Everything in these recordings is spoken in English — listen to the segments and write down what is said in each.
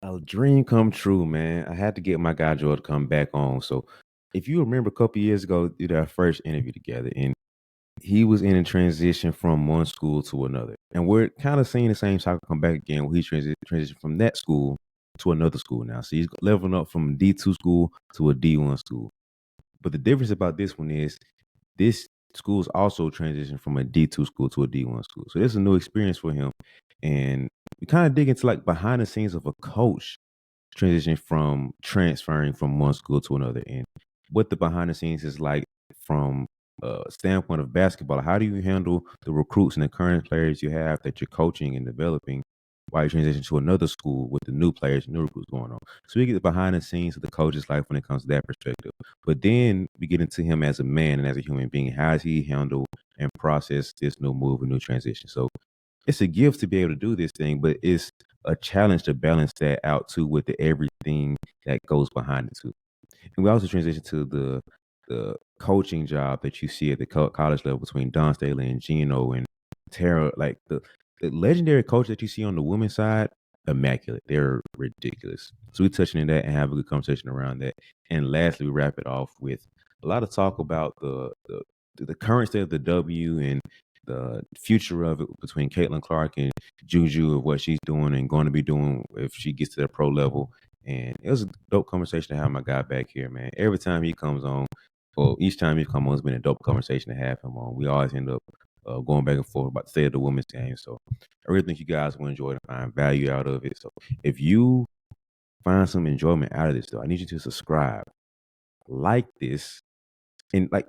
A dream come true, man. I had to get my guy Joel to come back on. So, if you remember a couple years ago, we did our first interview together, and he was in a transition from one school to another. And we're kind of seeing the same cycle come back again where he transitioned from that school to another school now. So he's leveling up from a D2 school to a D1 school. But the difference about this one is this school's also transitioned from a D2 school to a D1 school. So this is a new experience for him. And we kind of dig into like behind the scenes of a coach transitioning from transferring from one school to another and what the behind the scenes is like from a standpoint of basketball. How do you handle the recruits and the current players you have that you're coaching and developing while you transition to another school with the new players and new recruits going on? So we get the behind the scenes of the coach's life when it comes to that perspective. But then we get into him as a man and as a human being. How does he handle and process this new move and new transition? So it's a gift to be able to do this thing, but it's a challenge to balance that out too with the everything that goes behind it too. And we also transition to the coaching job that you see at the college level between Dawn Staley and Geno and Tara. Like the legendary coach that you see on the women's side, immaculate. They're ridiculous. So we're touching on that and have a good conversation around that. And lastly, we wrap it off with a lot of talk about the current state of the W and the future of it between Caitlin Clark and Juju of what she's doing and going to be doing if she gets to the pro level. And it was a dope conversation to have my guy back here, man. Every time he comes on, well, each time he comes on, it's been a dope conversation to have him on. We always end up going back and forth about the state of the women's game. So I really think you guys will enjoy it and find value out of it. So if you find some enjoyment out of this, though, I need you to subscribe, like this, and like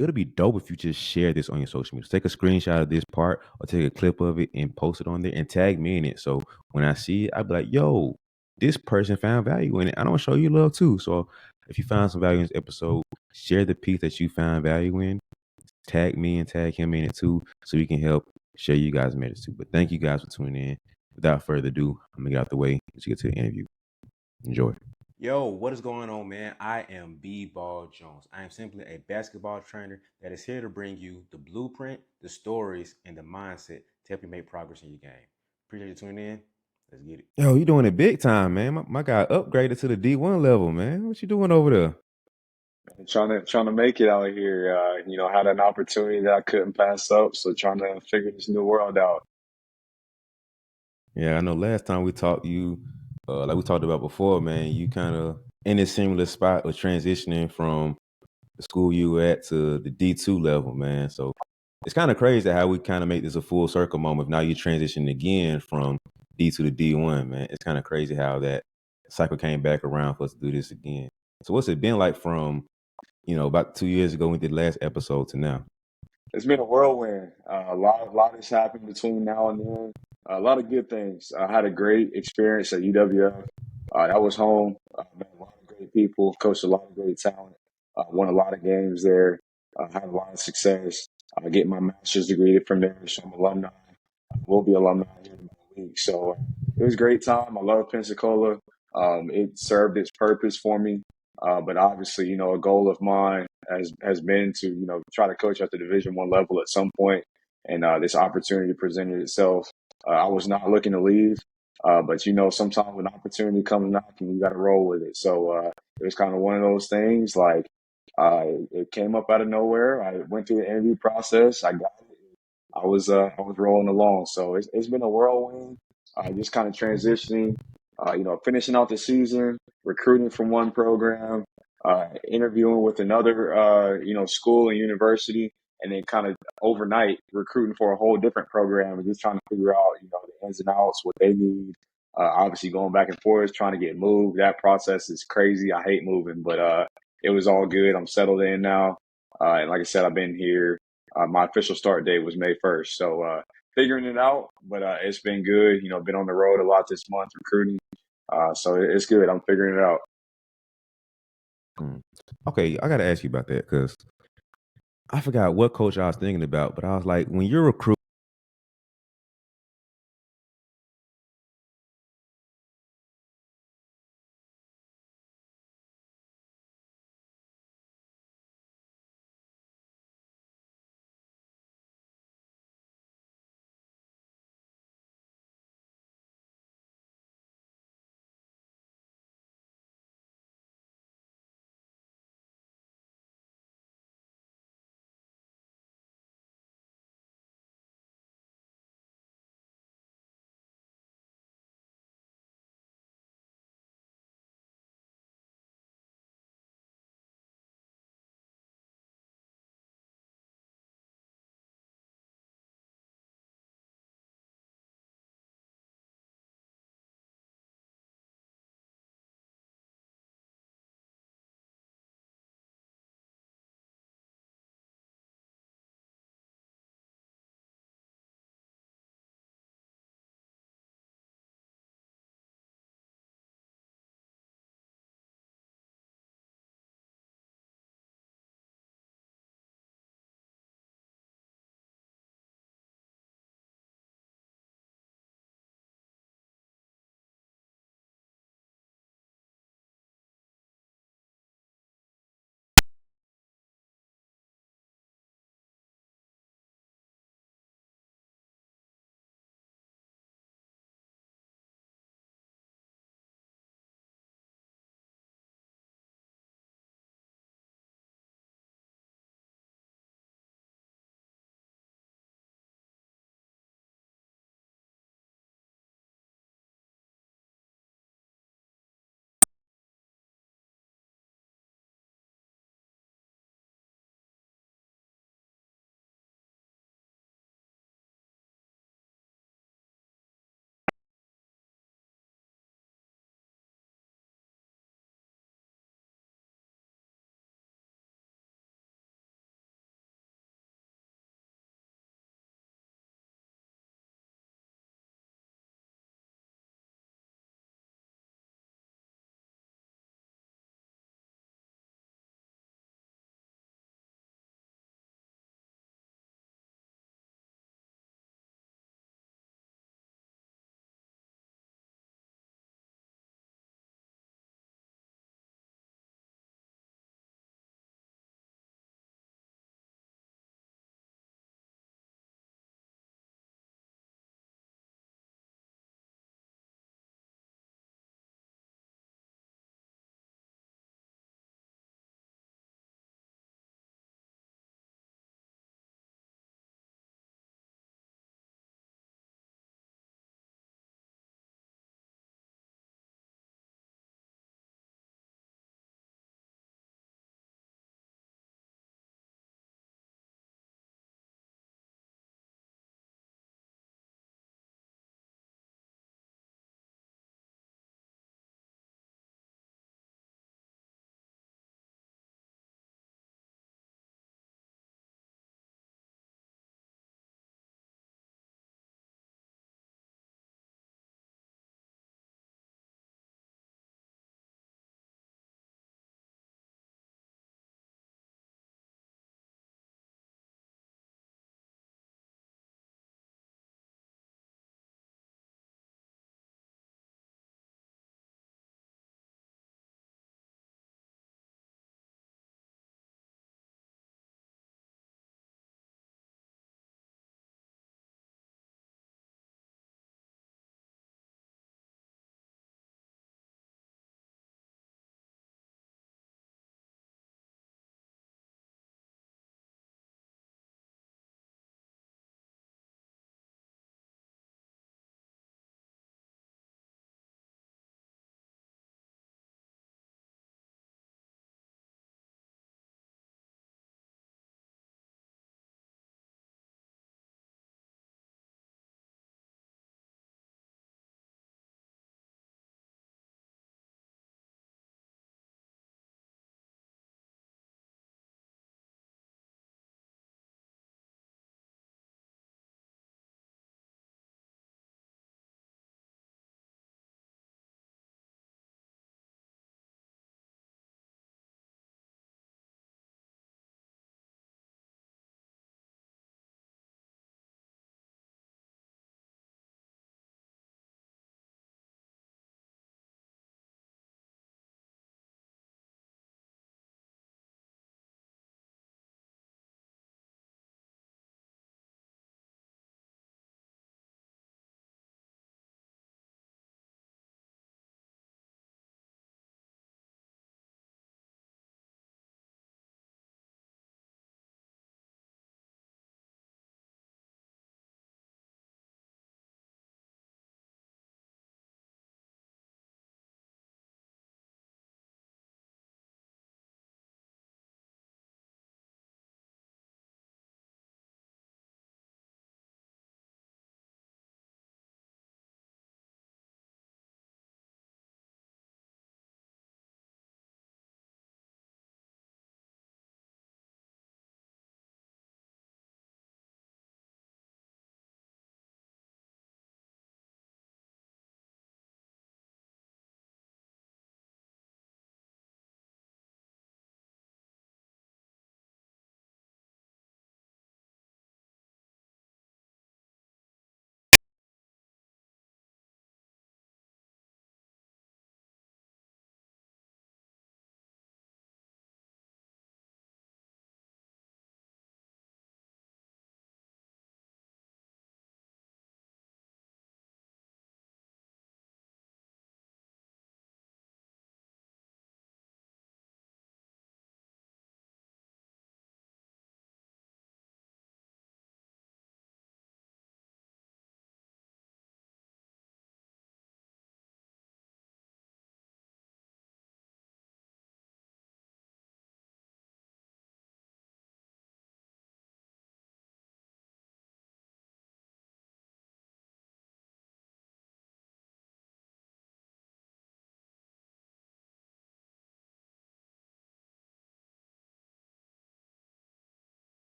it'll be dope if you just share this on your social media. Take a screenshot of this part or take a clip of it and post it on there and tag me in it. So when I see it, I'll be like, yo, this person found value in it. I don't show you love too. So if you found some value in this episode, share the piece that you found value in, tag me and tag him in it too, so we can help share you guys' message too. But thank you guys for tuning in. Without further ado, I'm gonna get out the way. Let's get to the interview. Enjoy. Yo, what is going on, man? I am BeBall Jones. I am simply a basketball trainer that is here to bring you the blueprint, the stories, and the mindset to help you make progress in your game. Appreciate you tuning in. Let's get it. Yo, you doing it big time, man. My guy upgraded to the D1 level, man. What you doing over there? Trying to make it out here. Had an opportunity that I couldn't pass up, so trying to figure this new world out. Yeah, I know last time we talked, you like we talked about before, man, you kind of in a similar spot of transitioning from the school you were at to the D2 level, man. So it's kind of crazy how we kind of make this a full circle moment. Now you transition again from D2 to D1, man. It's kind of crazy how that cycle came back around for us to do this again. So what's it been like from, about 2 years ago when we did last episode to now? It's been a whirlwind. A lot has happened between now and then. A lot of good things. I had a great experience at UWF. That was home. Met a lot of great people. Coached a lot of great talent. Won a lot of games there. Had a lot of success. Getting my master's degree from there, so I'm alumni. Will be alumni here in about a week. So it was a great time. I love Pensacola. It served its purpose for me. But obviously, a goal of mine has been to, try to coach at the Division I level at some point. And this opportunity presented itself. I was not looking to leave. But sometimes when opportunity comes knocking, you got to roll with it. So it was kind of one of those things. Like it came up out of nowhere. I went through the interview process. I got it. I was rolling along. So it's been a whirlwind. Just kind of transitioning. Finishing out the season, recruiting from one program, interviewing with another, school and university, and then kind of overnight recruiting for a whole different program and just trying to figure out, the ins and outs, what they need. Obviously going back and forth, trying to get moved. That process is crazy. I hate moving, but it was all good. I'm settled in now. And like I said, I've been here. My official start date was May 1st. So figuring it out, but it's been good. Been on the road a lot this month recruiting. So it's good. I'm figuring it out. Mm. Okay, I got to ask you about that because I forgot what coach I was thinking about, but I was like, when you're recruiting,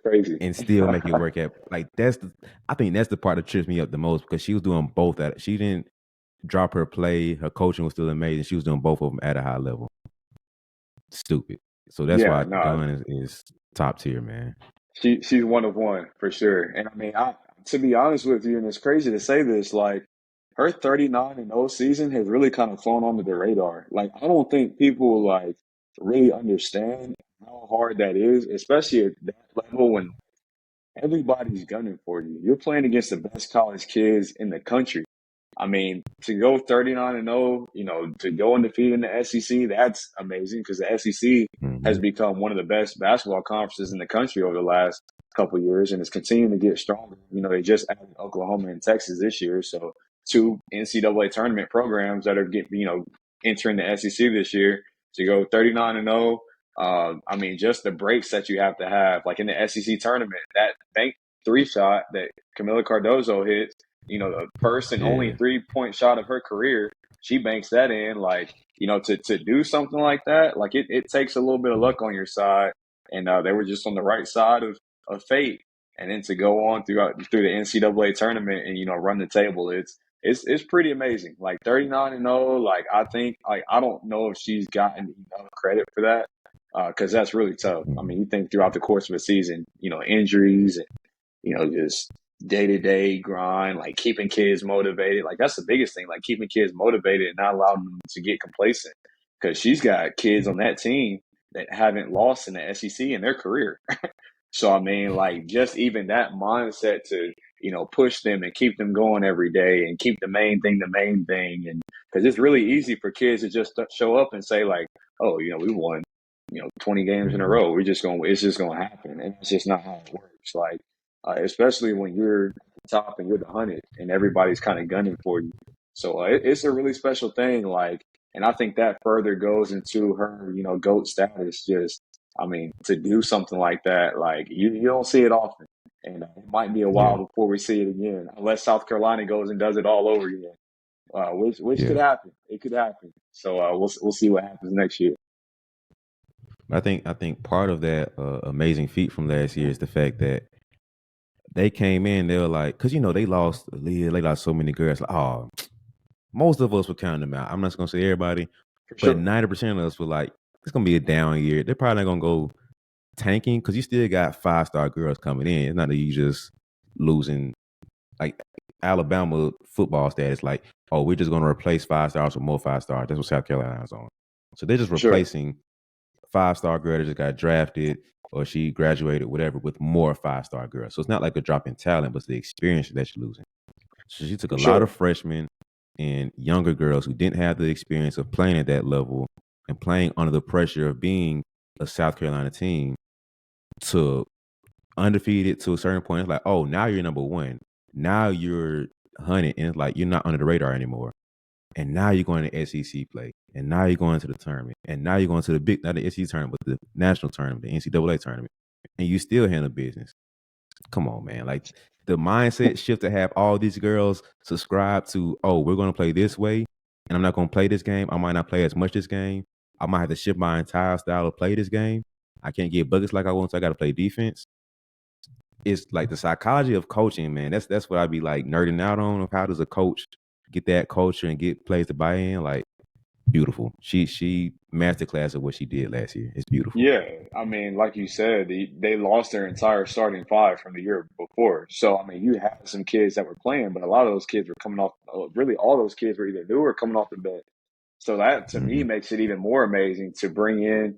Crazy. and still make it work at like I think that's the part that trips me up the most because she was doing both at she didn't drop her play, her coaching was still amazing. She was doing both of them at a high level. Stupid. So that's Yeah, why no, Dunn is top tier, man. she's one of one for sure. And I mean, to be honest with you, and it's crazy to say this, like her 39-0 season has really kind of flown under the radar. Like I don't think people like really understand how hard that is, especially at that level when everybody's gunning for you. You're playing against the best college kids in the country. I mean, to go 39-0, to go undefeated in the SEC, that's amazing because the SEC has Mm-hmm. become one of the best basketball conferences in the country over the last couple of years, and it's continuing to get stronger. They just added Oklahoma and Texas this year, so two NCAA tournament programs that are entering the SEC this year. To go 39-0, I mean, just the breaks that you have to have, like in the SEC tournament, that bank three shot that Camila Cardozo hits, the first and only Yeah. 3-point shot of her career, she banks that in. Like, to do something like that, like it takes a little bit of luck on your side. And they were just on the right side of fate. And then to go on through the NCAA tournament and, run the table, it's pretty amazing. Like 39-0, like I think, like I don't know if she's gotten enough credit for that because that's really tough. I mean, you think throughout the course of a season, injuries and just day to day grind, like keeping kids motivated. Like that's the biggest thing, like keeping kids motivated and not allowing them to get complacent. Because she's got kids on that team that haven't lost in the SEC in their career. So I mean, like just even that mindset to push them and keep them going every day and keep the main thing, and because it's really easy for kids to just show up and say like, oh, we won 20 games in a Mm-hmm. row. It's just gonna happen, and it's just not how it works. Like especially when you're top and you're the hunted and everybody's kind of gunning for you. So it's a really special thing. Like, and I think that further goes into her GOAT status. Just I mean, to do something like that, like you don't see it often, and it might be a Yeah. while before we see it again, unless South Carolina goes and does it all over again, which could Yeah. happen. It could happen. So we'll see what happens next year. I think part of that amazing feat from last year is the fact that they came in, they were like, because they lost so many girls. Like, oh, most of us were counting them out. I'm not gonna say everybody, For but sure. 90% of us were like, it's gonna be a down year. They're probably not gonna go tanking because you still got 5-star girls coming in. It's not that you just losing like Alabama football status. Like, oh, we're just gonna replace 5 stars with more 5 stars. That's what South Carolina's on. So they're just For sure. replacing 5-star girl that just got drafted or she graduated, whatever, with more 5-star girls. So it's not like a drop in talent, but it's the experience that you're losing. So she took a For lot of sure. freshmen and younger girls who didn't have the experience of playing at that level and playing under the pressure of being a South Carolina team to undefeated to a certain point. It's like, oh, now you're number one. Now you're hunted, and it's like you're not under the radar anymore. And now you're going to SEC play, and now you're going to the tournament, and now you're going to the big, not the SEC tournament, but the national tournament, the NCAA tournament, and you still handle business. Come on, man! Like the mindset shift to have all these girls subscribe to, oh, we're going to play this way, and I'm not going to play this game. I might not play as much this game. I might have to shift my entire style of play this game. I can't get buckets like I want, so I got to play defense. It's like the psychology of coaching, man. That's what I'd be like nerding out on. Of how does a coach get that culture and get players to buy in? Like beautiful. She masterclass of what she did last year. It's beautiful. Yeah, I mean, like you said, they lost their entire starting five from the year before. So, I mean, you had some kids that were playing, but a lot of those kids were coming off. Really, all those kids were either new or coming off the bench. So that to me Mm-hmm. makes it even more amazing to bring in.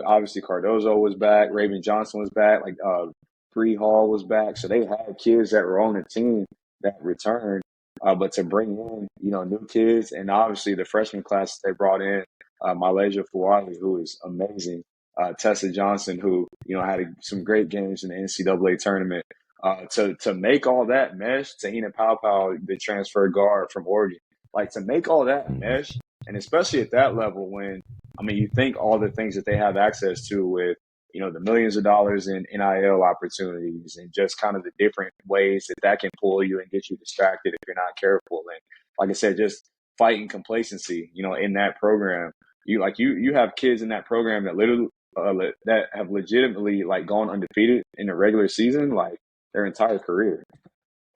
Obviously Cardozo was back, Raven Johnson was back, like Bree Hall was back. So they had kids that were on the team that returned. But to bring in, new kids, and obviously the freshman class they brought in, Malaysia Fuali, who is amazing, Tessa Johnson, who had some great games in the NCAA tournament. To make all that mesh, Tahina Paopao, the transfer guard from Oregon, like to make all that Mm-hmm. mesh, and especially at that level, when I mean, you think all the things that they have access to with the millions of dollars in NIL opportunities and just kind of the different ways that can pull you and get you distracted if you're not careful. And like I said, just fighting complacency, in that program. You have kids in that program that that have legitimately like gone undefeated in the regular season, like their entire career.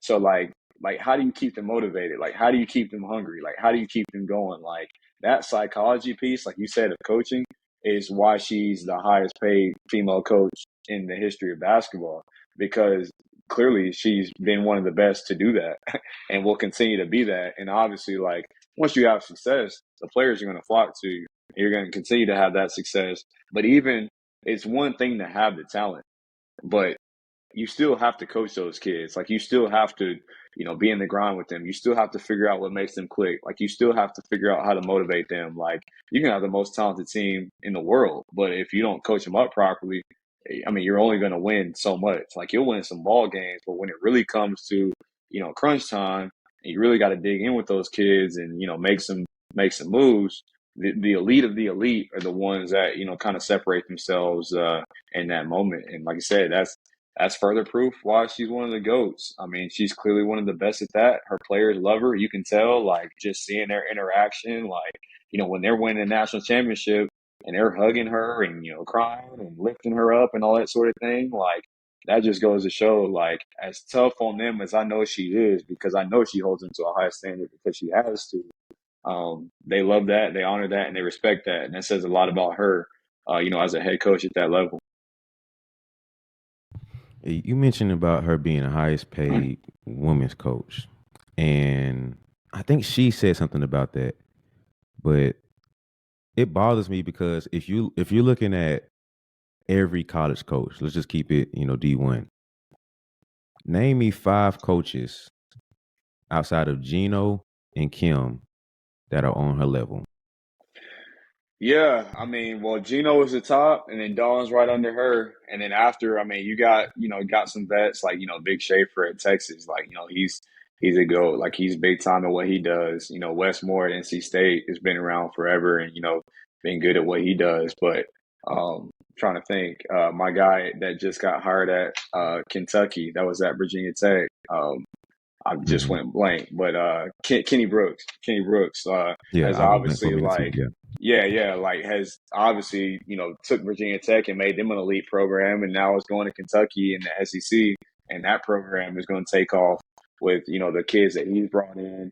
So like how do you keep them motivated? Like how do you keep them hungry? Like how do you keep them going? Like that psychology piece, like you said, of coaching is why she's the highest paid female coach in the history of basketball, because clearly she's been one of the best to do that and will continue to be that. And obviously, like once you have success, the players are going to flock to you. You're going to continue to have that success. But even it's one thing to have the talent, but you still have to coach those kids. Like you still have to, be in the grind with them. You still have to figure out what makes them click. Like you still have to figure out how to motivate them. Like you can have the most talented team in the world, but if you don't coach them up properly, I mean, you're only going to win so much. Like you'll win some ball games, but when it really comes to, crunch time, and you really got to dig in with those kids and, make some moves. The elite of the elite are the ones that, kind of separate themselves in that moment. And like I said, that's further proof why she's one of the GOATs. I mean, she's clearly one of the best at that. Her players love her. You can tell, like, just seeing their interaction, like, when they're winning a national championship and they're hugging her and, crying and lifting her up and all that sort of thing, like, that just goes to show, like, as tough on them as I know she is, because I know she holds them to a high standard because she has to. They love that, they honor that, and they respect that. And that says a lot about her, as a head coach at that level. You mentioned about her being the highest paid women's coach, and I think she said something about that. But it bothers me because if you're looking at every college coach, let's just keep it, D1. Name me 5 coaches outside of Geno and Kim that are on her level. Yeah, I mean, well, Gino is the top, and then Dawn's right under her, and then after, I mean, you got some vets like Big Schaefer at Texas, like he's a GOAT, like he's big time at what he does. Westmore at NC State has been around forever, and been good at what he does. But trying to think, my guy that just got hired at Kentucky, that was at Virginia Tech. I just went blank, but Kenny Brooks Yeah, has I went for a obviously minute too. like, Yeah. yeah, like has obviously took Virginia Tech and made them an elite program, and now is going to Kentucky in the SEC, and that program is going to take off with the kids that he's brought in.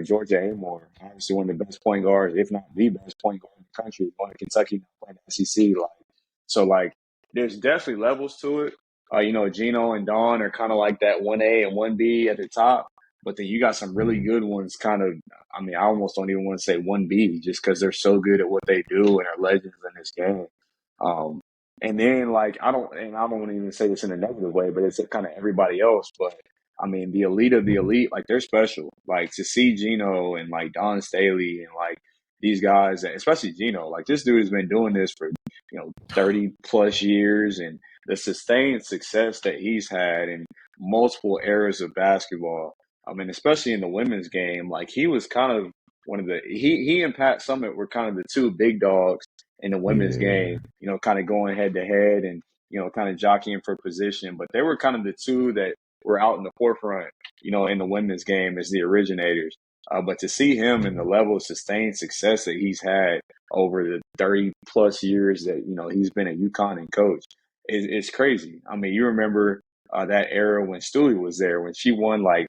Georgia Amore, obviously one of the best point guards, if not the best point guard in the country, going to Kentucky now playing the SEC. Like, there's definitely levels to it. Gino and Dawn are kind of like that 1A and 1B at the top, but then you got some really good ones kind of, I mean, I almost don't even want to say 1B just because they're so good at what they do and are legends in this game. Um, and then like, I don't want to even say this in a negative way, but it's kind of everybody else. But I mean, the elite of the elite, like they're special. Like to see Gino and like Dawn Staley and like these guys, especially Gino, like this dude has been doing this for, 30 plus years, and the sustained success that he's had in multiple eras of basketball. I mean, especially in the women's game, like he was kind of one of he and Pat Summitt were kind of the two big dogs in the women's Yeah. game, kind of going head to head and, kind of jockeying for position. But they were kind of the two that were out in the forefront, in the women's game as the originators. But to see him and the level of sustained success that he's had over the 30 plus years that, he's been at UConn and coach is crazy. I mean, you remember that era when Stewie was there, when she won like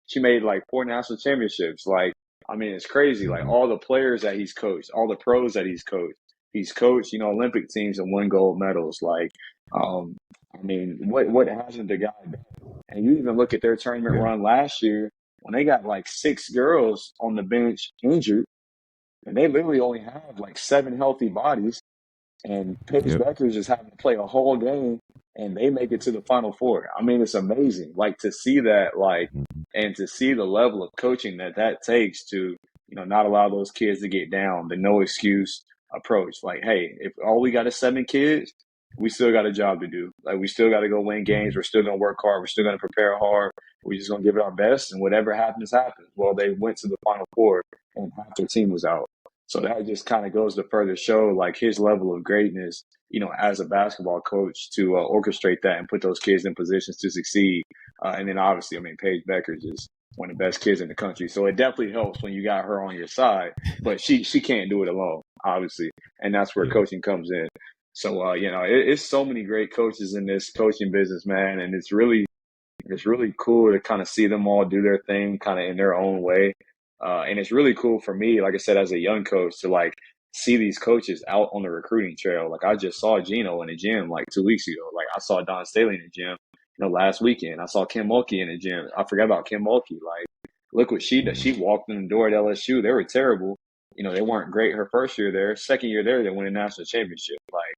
she made like 4 national championships. Like, I mean, it's crazy. Like all the players that he's coached, all the pros that he's coached, Olympic teams and won gold medals. Like, um, I mean, what hasn't the guy done? And you even look at their tournament Yeah. run last year when they got like 6 girls on the bench injured, and they literally only have like 7 healthy bodies. And Paige Yep. Beckers just having to play a whole game, and they make it to the Final Four. I mean, it's amazing. Like to see that, like, and to see the level of coaching that takes to, not allow those kids to get down, the no excuse approach. Like, hey, if all we got is 7 kids, we still got a job to do. Like, we still got to go win games. We're still going to work hard. We're still going to prepare hard. We're just going to give it our best, and whatever happens, happens. Well, they went to the Final Four, and half their team was out. So that just kind of goes to further show like his level of greatness, as a basketball coach to orchestrate that and put those kids in positions to succeed. And then obviously, I mean, Paige Beckers is one of the best kids in the country. So it definitely helps when you got her on your side, but she can't do it alone. obviously, and that's where Yeah. coaching comes in. So, it's so many great coaches in this coaching business, man, and it's really cool to kind of see them all do their thing kind of in their own way. And it's really cool for me, like I said, as a young coach to like see these coaches out on the recruiting trail. Like I just saw Geno in the gym like 2 weeks ago. Like I saw Dawn Staley in the gym, last weekend. I saw Kim Mulkey in the gym. I forgot about Kim Mulkey. Like, look what she does. Mhm. She walked in the door at LSU. They were terrible. They weren't great her first year there. Second year there, they won a national championship. Like,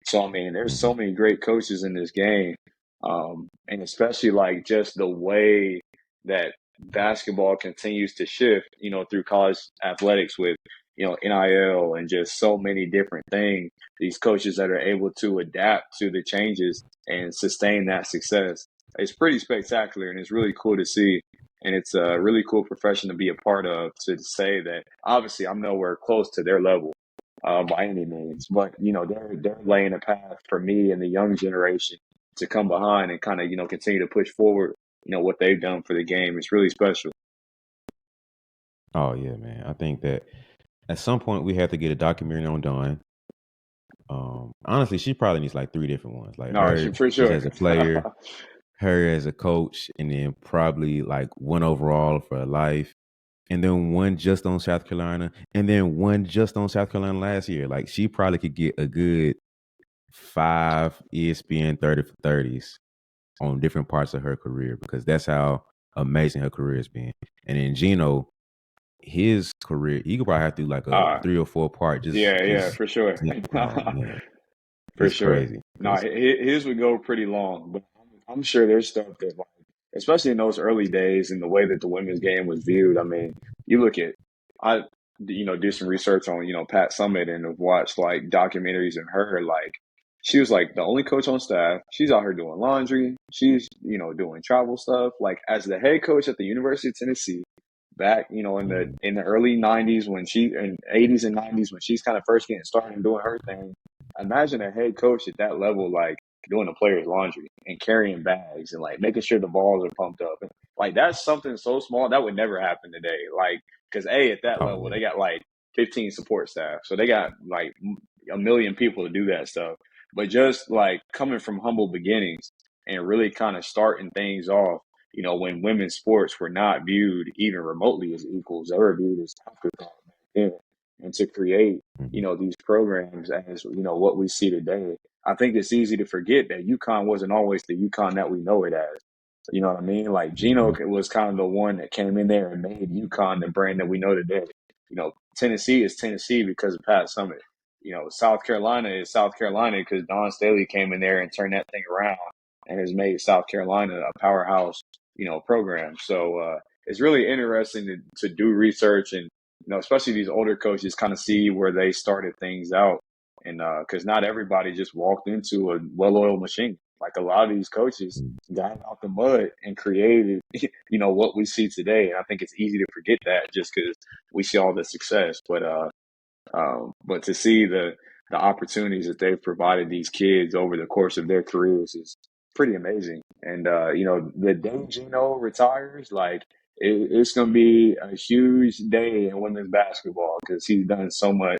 so I mean, there's so Mhm. many great coaches in this game. And especially like just the way that basketball continues to shift, through college athletics with, NIL and just so many different things. These coaches that are able to adapt to the changes and sustain that success. It's pretty spectacular and it's really cool to see. And it's a really cool profession to be a part of, to say that obviously I'm nowhere close to their level by any means, but they're laying a path for me and the young generation to come behind and kind of continue to push forward. What they've done for the game. It's really special. Oh yeah, man. I think that at some point we have to get a documentary on Dawn. Honestly, she probably needs like 3 different ones. Like No, her for just sure. as a player, her as a coach, and then probably like one overall for her life, and then one just on South Carolina, and then one just on South Carolina last year. Like she probably could get a good 5 ESPN 30 for 30s on different parts of her career because that's how amazing her career has been. And then Geno, his career, he could probably have to do like a uh, 3 or 4 part just yeah, because, for sure. oh man, For it's sure. crazy. No, Because his would go pretty long, but I'm sure there's stuff that, like, especially in those early days and the way that the women's game was viewed. I mean, you look at, I, do some research on, Pat Summitt and have watched like documentaries on her. Like, she was like the only coach on staff. She's out here doing laundry. She's, doing travel stuff. Like, as the head coach at the University of Tennessee, back, in the early '90s when in '80s and '90s when she's kind of first getting started and doing her thing. Imagine a head coach at that level, like doing the players' laundry and carrying bags and like making sure the balls are pumped up. And, like that's something so small that would never happen today. Like because at that oh level yeah. they got like 15 support staff, so they got like a million people to do that stuff. But just like coming from humble beginnings and really kind of starting things off, when women's sports were not viewed even remotely as equals, they were viewed as afterthought back then. And to create, Mhm. these programs as, what we see today, I think it's easy to forget that UConn wasn't always the UConn that we know it as. You know what I mean? Like Geno Mhm. was kind of the one that came in there and made UConn the brand that we know today. Tennessee is Tennessee because of Pat Summitt. South Carolina is South Carolina because Dawn Staley came in there and turned that thing around and has made South Carolina a powerhouse, program. So it's really interesting to do research and, especially these older coaches kind of see where they started things out. And because not everybody just walked into a well-oiled machine. Like a lot of these coaches Mhm. got out the mud and created, what we see today. And I think it's easy to forget that just because we see all the success. But to see the opportunities that they've provided these kids over the course of their careers is pretty amazing. And the day Geno retires, like it's going to be a huge day in women's basketball because he's done so much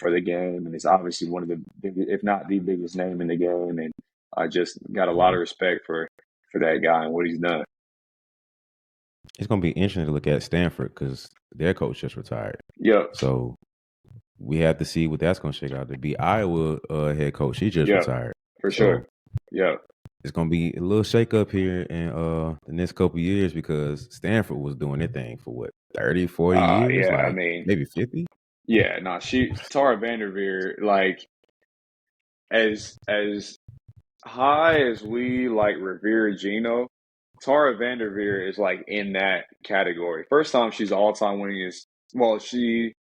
for the game, and he's obviously one of the biggest, if not the biggest name in the game. And I just got a lot of respect for that guy and what he's done. It's gonna be interesting to look at Stanford because their coach just retired. Yep, So we have to see what that's gonna shake out to be. Iowa head coach, he just yep, retired. for So sure. Yep. it's gonna be a little shake up here in the next couple of years because Stanford was doing their thing for what 30, 40 years, Yeah, I like mean, maybe 50. yeah, no, Tara VanDerveer, like as high as we like revere Geno, Tara VanDerveer is like in that category. First time she's all time winningest. Well, she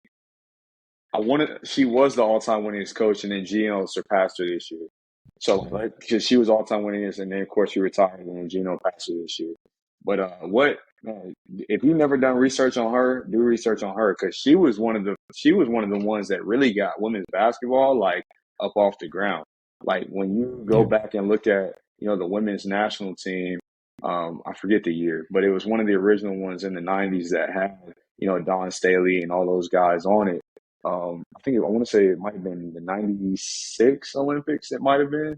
was the all time winningest coach, and then Geno surpassed her this year. So Yeah. like, because she was all time winningest, and then of course she retired, and then Geno passed her this year. But what man, if you've never done research on her, do research on her because she was one of the ones that really got women's basketball like up off the ground. Like when you go Yeah. back and look at the women's national team, I forget the year, but it was one of the original ones in the '90s that had Dawn Staley and all those guys on it. I want to say it might have been the '96 Olympics. It might have been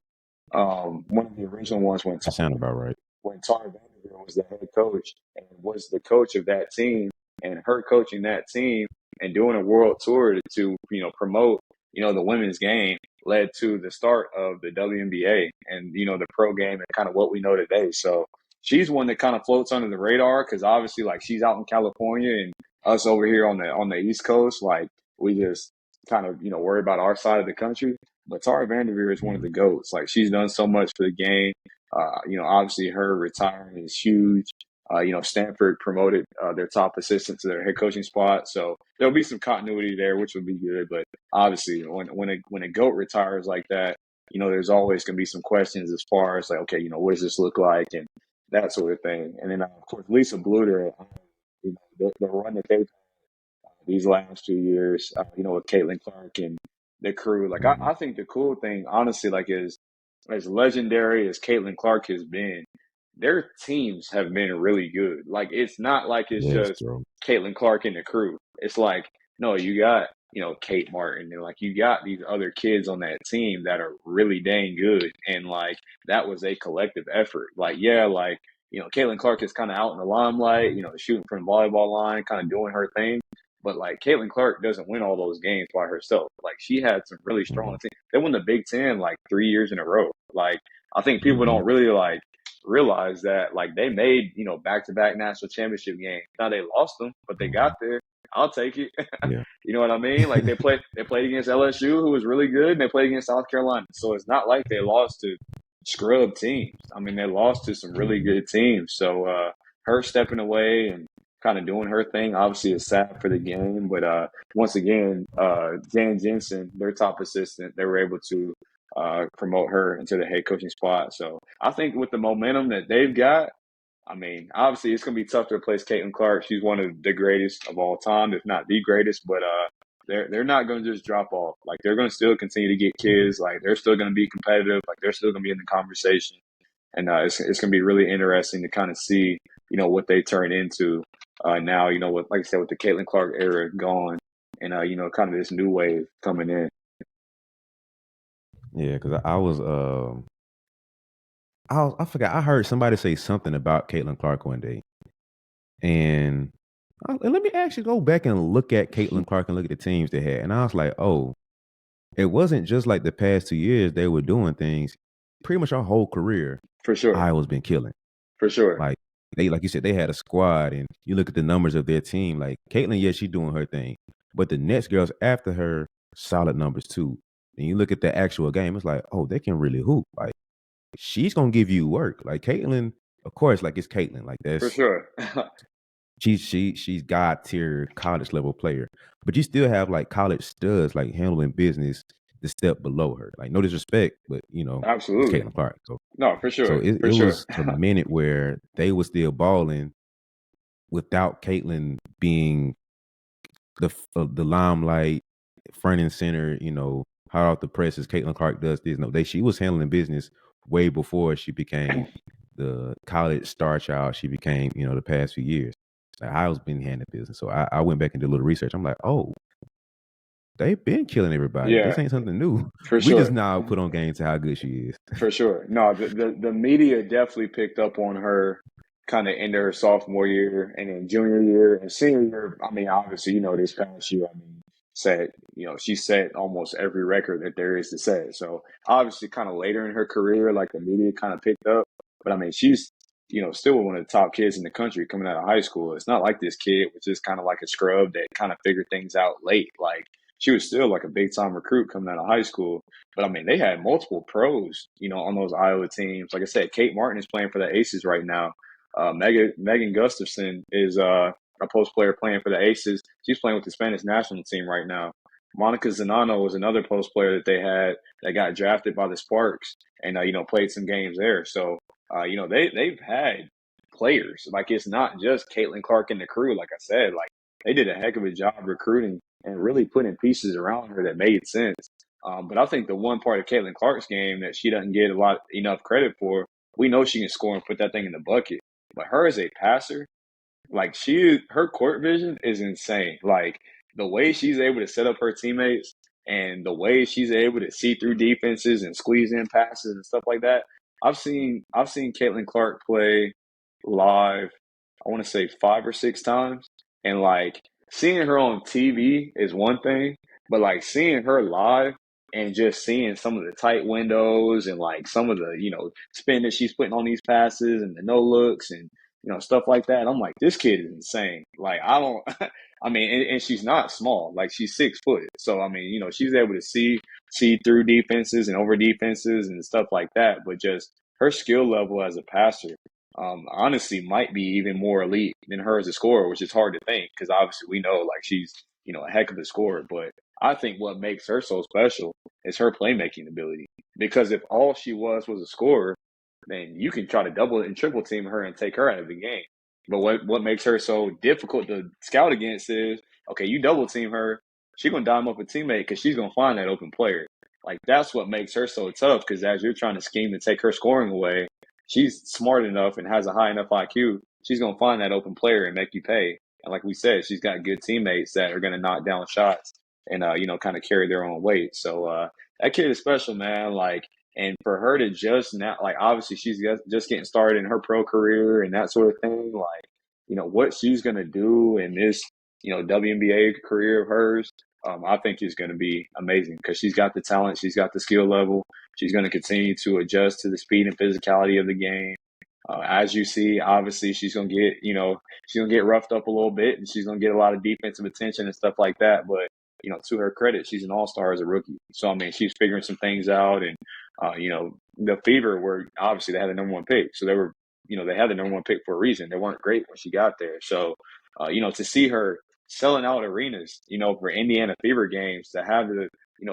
one of the original ones That sound about right. when Tara VanDerveer was the head coach and was the coach of that team, and her coaching that team and doing a world tour to promote the women's game led to the start of the WNBA and the pro game and kind of what we know today. So she's one that kind of floats under the radar because obviously like she's out in California and us over here on the East Coast, like we just kind of worry about our side of the country. But Tara VanDerveer is one of Mhm. the goats. Like she's done so much for the game. Obviously her retiring is huge. Stanford promoted their top assistant to their head coaching spot, so there'll be some continuity there, which would be good. But obviously, when a goat retires like that, there's always going to be some questions as far as like, okay, what does this look like and that sort of thing. And then of course Lisa Bluter, the run that they've these last 2 years, with Caitlin Clark and the crew. Like, Mhm. I think the cool thing, honestly, like, is as legendary as Caitlin Clark has been, their teams have been really good. Like, it's not like it's Yes, just bro. Caitlin Clark and the crew. It's like, no, you got, Kate Martin, and like, you got these other kids on that team that are really dang good. And like, that was a collective effort. Like, yeah, like, Caitlin Clark is kind of out in the limelight, shooting from the volleyball line, kind of doing her thing. But like Caitlin Clark doesn't win all those games by herself. Like she had some really strong Mhm. teams. They won the Big Ten like 3 years in a row. Like I think people Mhm. don't really like realize that like they made back to back national championship games. Now they lost them, but they got Mhm. there. I'll take it. Yeah. You know what I mean? Like they played against LSU, who was really good, and they played against South Carolina. So it's not like they lost to scrub teams. I mean, they lost to some really Mhm. good teams. So her stepping away and kind of doing her thing obviously is sad for the game. But once again, Jan Jensen, their top assistant, they were able to promote her into the head coaching spot. So I think with the momentum that they've got, I mean, obviously it's going to be tough to replace Caitlin Clark. She's one of the greatest of all time, if not the greatest. But they're not going to just drop off. Like they're going to still continue to get kids. Like they're still going to be competitive. Like they're still going to be in the conversation. And it's going to be really interesting to kind of see what they turn into now. With like I said, with the Caitlin Clark era gone, and kind of this new wave coming in. Yeah, because I forgot. I heard somebody say something about Caitlin Clark one day, and let me actually go back and look at Caitlin Clark and look at the teams they had, and I was like, oh, it wasn't just like the past 2 years they were doing things. Pretty much our whole career, For sure, Iowa's been killing. for sure, Like like you said, they had a squad, and you look at the numbers of their team. Like Caitlyn, yes, she's doing her thing, but the next girls after her, solid numbers too. And you look at the actual game, it's like, oh, they can really hoop. Like she's gonna give you work. Like Caitlyn, of course, like it's Caitlyn. Like for that's sure. she's god tier college level player, but you still have like college studs like handling business the step below her. Like no disrespect, but it's Absolutely. Caitlyn Clark. No, for So sure, it for sure. was a minute where they were still balling without Caitlyn being the limelight, front and center. Hot off the presses. Caitlyn Clark does this. No, she was handling business way before she became the college star child. She became the past few years. Like I was been handling business, so I went back and did a little research. I'm like, oh, they've been killing everybody. Yeah, This ain't something new. for We just sure. now put on game to how good she is. For sure. No, the media definitely picked up on her kind of into her sophomore year and then junior year and senior year. I mean, obviously, this past year, I mean, she set almost every record that there is to set. So obviously, kind of later in her career, like the media kind of picked up. But I mean, she's, still one of the top kids in the country coming out of high school. It's not like this kid was just kind of like a scrub that kind of figured things out late. Like she was still like a big time recruit coming out of high school. But I mean, they had multiple pros, on those Iowa teams. Like I said, Kate Martin is playing for the Aces right now. Megan Gustafson is a post player playing for the Aces. She's playing with the Spanish national team right now. Monica Zanano was another post player that they had that got drafted by the Sparks and played some games there. So they've had players. Like it's not just Caitlin Clark and the crew. Like I said, like they did a heck of a job recruiting and really putting pieces around her that made sense. But I think the one part of Caitlin Clark's game that she doesn't get enough credit for, we know she can score and put that thing in the bucket. But her as a passer, like her court vision is insane. Like the way she's able to set up her teammates and the way she's able to see through defenses and squeeze in passes and stuff like that. I've seen Caitlin Clark play live, I want to say 5 or 6 times. And like seeing her on TV is one thing, but like seeing her live and just seeing some of the tight windows and like some of the, spin that she's putting on these passes and the no looks and, stuff like that. I'm like, this kid is insane. Like, I don't, I mean, and she's not small. Like, she's 6 foot. So, I mean, she's able to see through defenses and over defenses and stuff like that. But just her skill level as a passer, honestly, might be even more elite than her as a scorer, which is hard to think because obviously we know like she's, a heck of a scorer. But I think what makes her so special is her playmaking ability. Because if all she was a scorer, then you can try to double and triple team her and take her out of the game. But what makes her so difficult to scout against is, okay, you double team her, she's gonna dime up a teammate because she's gonna find that open player. Like that's what makes her so tough. Because as you're trying to scheme to take her scoring away, she's smart enough and has a high enough IQ. She's gonna find that open player and make you pay. And like we said, she's got good teammates that are gonna knock down shots and kind of carry their own weight. So that kid is special, man. Like, and for her to just now, like, obviously she's just getting started in her pro career and that sort of thing. Like, what she's gonna do in this, WNBA career of hers, I think is going to be amazing because she's got the talent, she's got the skill level. She's going to continue to adjust to the speed and physicality of the game. As you see, obviously she's gonna get, she's gonna get roughed up a little bit, and she's gonna get a lot of defensive attention and stuff like that. But to her credit, she's an all-star as a rookie. So I mean, she's figuring some things out, and the Fever were obviously they had the number one pick, so they were, they had the number one pick for a reason. They weren't great when she got there, so to see her selling out arenas, for Indiana Fever games, to have the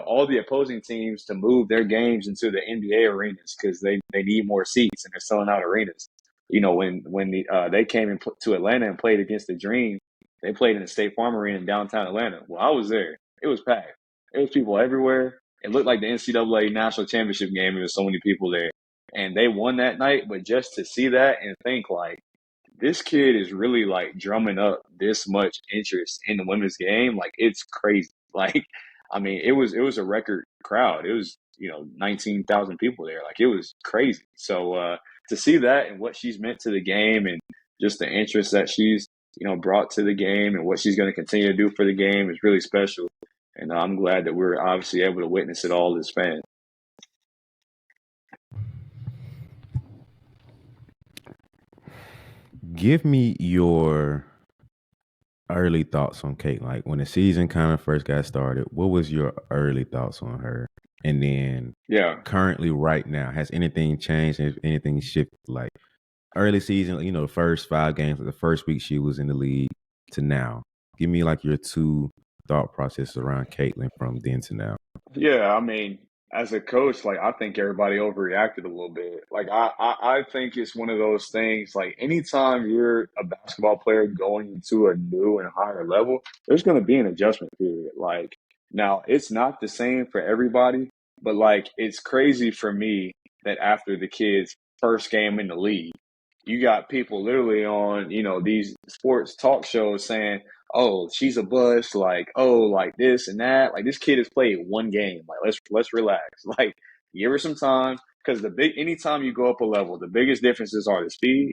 all the opposing teams to move their games into the NBA arenas because they need more seats and they're selling out arenas. They came to Atlanta and played against the Dream, they played in the State Farm Arena in downtown Atlanta. Well, I was there. It was packed. There was people everywhere. It looked like the NCAA national championship game. There was so many people there, and they won that night. But just to see that and think like, this kid is really like drumming up this much interest in the women's game. Like it's crazy. Like, I mean, it was a record crowd. It was, 19,000 people there. Like it was crazy. So, to see that and what she's meant to the game and just the interest that she's, brought to the game and what she's going to continue to do for the game is really special. And I'm glad that we're obviously able to witness it all as fans. Give me your early thoughts on Kate. Like when the season kind of first got started, what was your early thoughts on her? And then Yeah. currently right now, has anything changed? Has anything shifted? Like early season, the first 5 games, the first week she was in the league to now. Give me like your two thought processes around Caitlin from then to now. Yeah, I mean, as a coach, like I think everybody overreacted a little bit. Like I think it's one of those things. Like anytime you're a basketball player going into a new and higher level, there's going to be an adjustment period. Like now, it's not the same for everybody, but like it's crazy for me that after the kid's first game in the league, you got people literally on these sports talk shows saying, oh, she's a bust, like, oh, like this and that. Like this kid has played one game. Like let's relax. Like give her some time. Because anytime you go up a level, the biggest differences are the speed,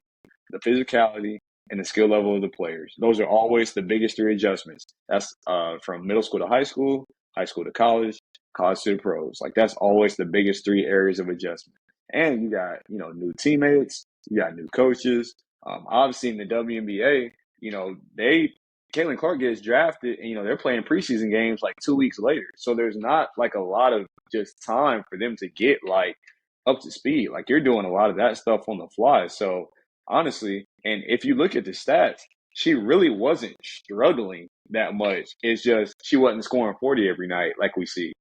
the physicality, and the skill level of the players. Those are always the biggest three adjustments. That's from middle school to high school to college, college to the pros. Like that's always the biggest three areas of adjustment. And you got, new teammates, you got new coaches. Obviously in the WNBA, they Caitlin Clark gets drafted and, they're playing preseason games like 2 weeks later. So there's not like a lot of just time for them to get like up to speed. Like you're doing a lot of that stuff on the fly. So honestly, and if you look at the stats, she really wasn't struggling that much. It's just she wasn't scoring 40 every night like we see.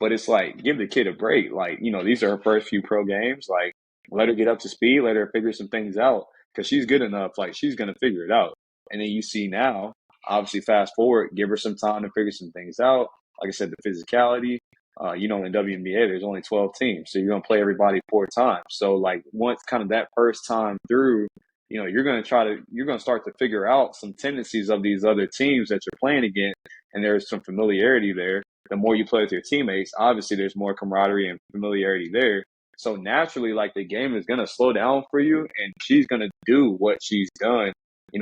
But it's like, give the kid a break. Like, these are her first few pro games. Like, let her get up to speed, let her figure some things out because she's good enough. Like, she's going to figure it out. And then you see now, obviously, fast forward, give her some time to figure some things out. Like I said, the physicality. In the WNBA, there's only 12 teams, so you're gonna play everybody 4 times. So, like, once kind of that first time through, you're gonna start to figure out some tendencies of these other teams that you're playing against, and there's some familiarity there. The more you play with your teammates, obviously there's more camaraderie and familiarity there. So naturally, like the game is gonna slow down for you, and she's gonna do what she's done,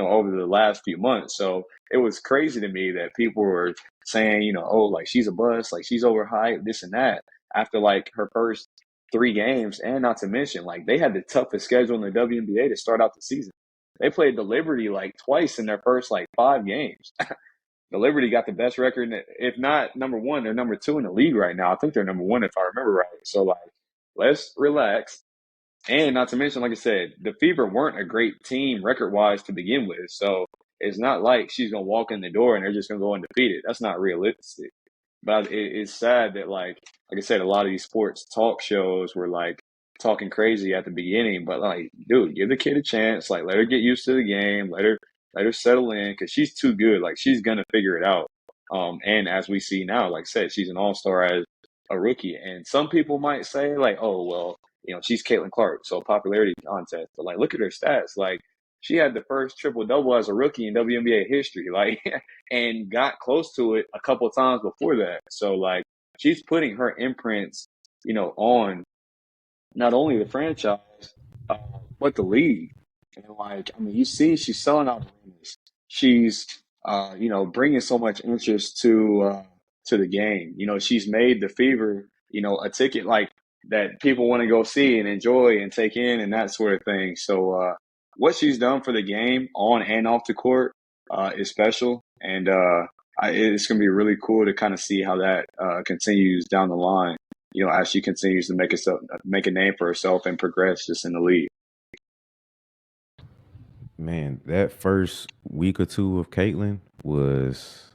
over the last few months. So it was crazy to me that people were saying, oh, like she's a bust, like she's overhyped, this and that, after like her first 3 games, and not to mention, like they had the toughest schedule in the WNBA to start out the season. They played the Liberty like twice in their first like 5 games. The Liberty got the best record, if not number one, they're number 2 in the league right now. I think they're number 1 if I remember right. So like, let's relax. And not to mention, like I said, the Fever weren't a great team record-wise to begin with. So it's not like she's going to walk in the door and they're just going to go undefeated. That's not realistic. But it's sad that, like I said, a lot of these sports talk shows were like talking crazy at the beginning. But like, dude, give the kid a chance. Like, let her get used to the game. Let her settle in, because she's too good. Like, she's gonna figure it out. And as we see now, like I said, she's an all-star as a rookie. And some people might say, like, oh well, she's Caitlin Clark, so popularity contest. But like, look at her stats. Like, she had the first triple double as a rookie in WNBA history. Like, and got close to it a couple of times before that. So like, she's putting her imprints, on not only the franchise, uh, but the league. And like, I mean, you see, she's selling out arenas. She's, bringing so much interest to the game. She's made the Fever, a ticket like that people want to go see and enjoy and take in and that sort of thing. So, what she's done for the game on and off the court, is special. And, it's going to be really cool to kind of see how that, continues down the line, as she continues to make a name for herself and progress just in the league. Man, that first week or two of Caitlyn was,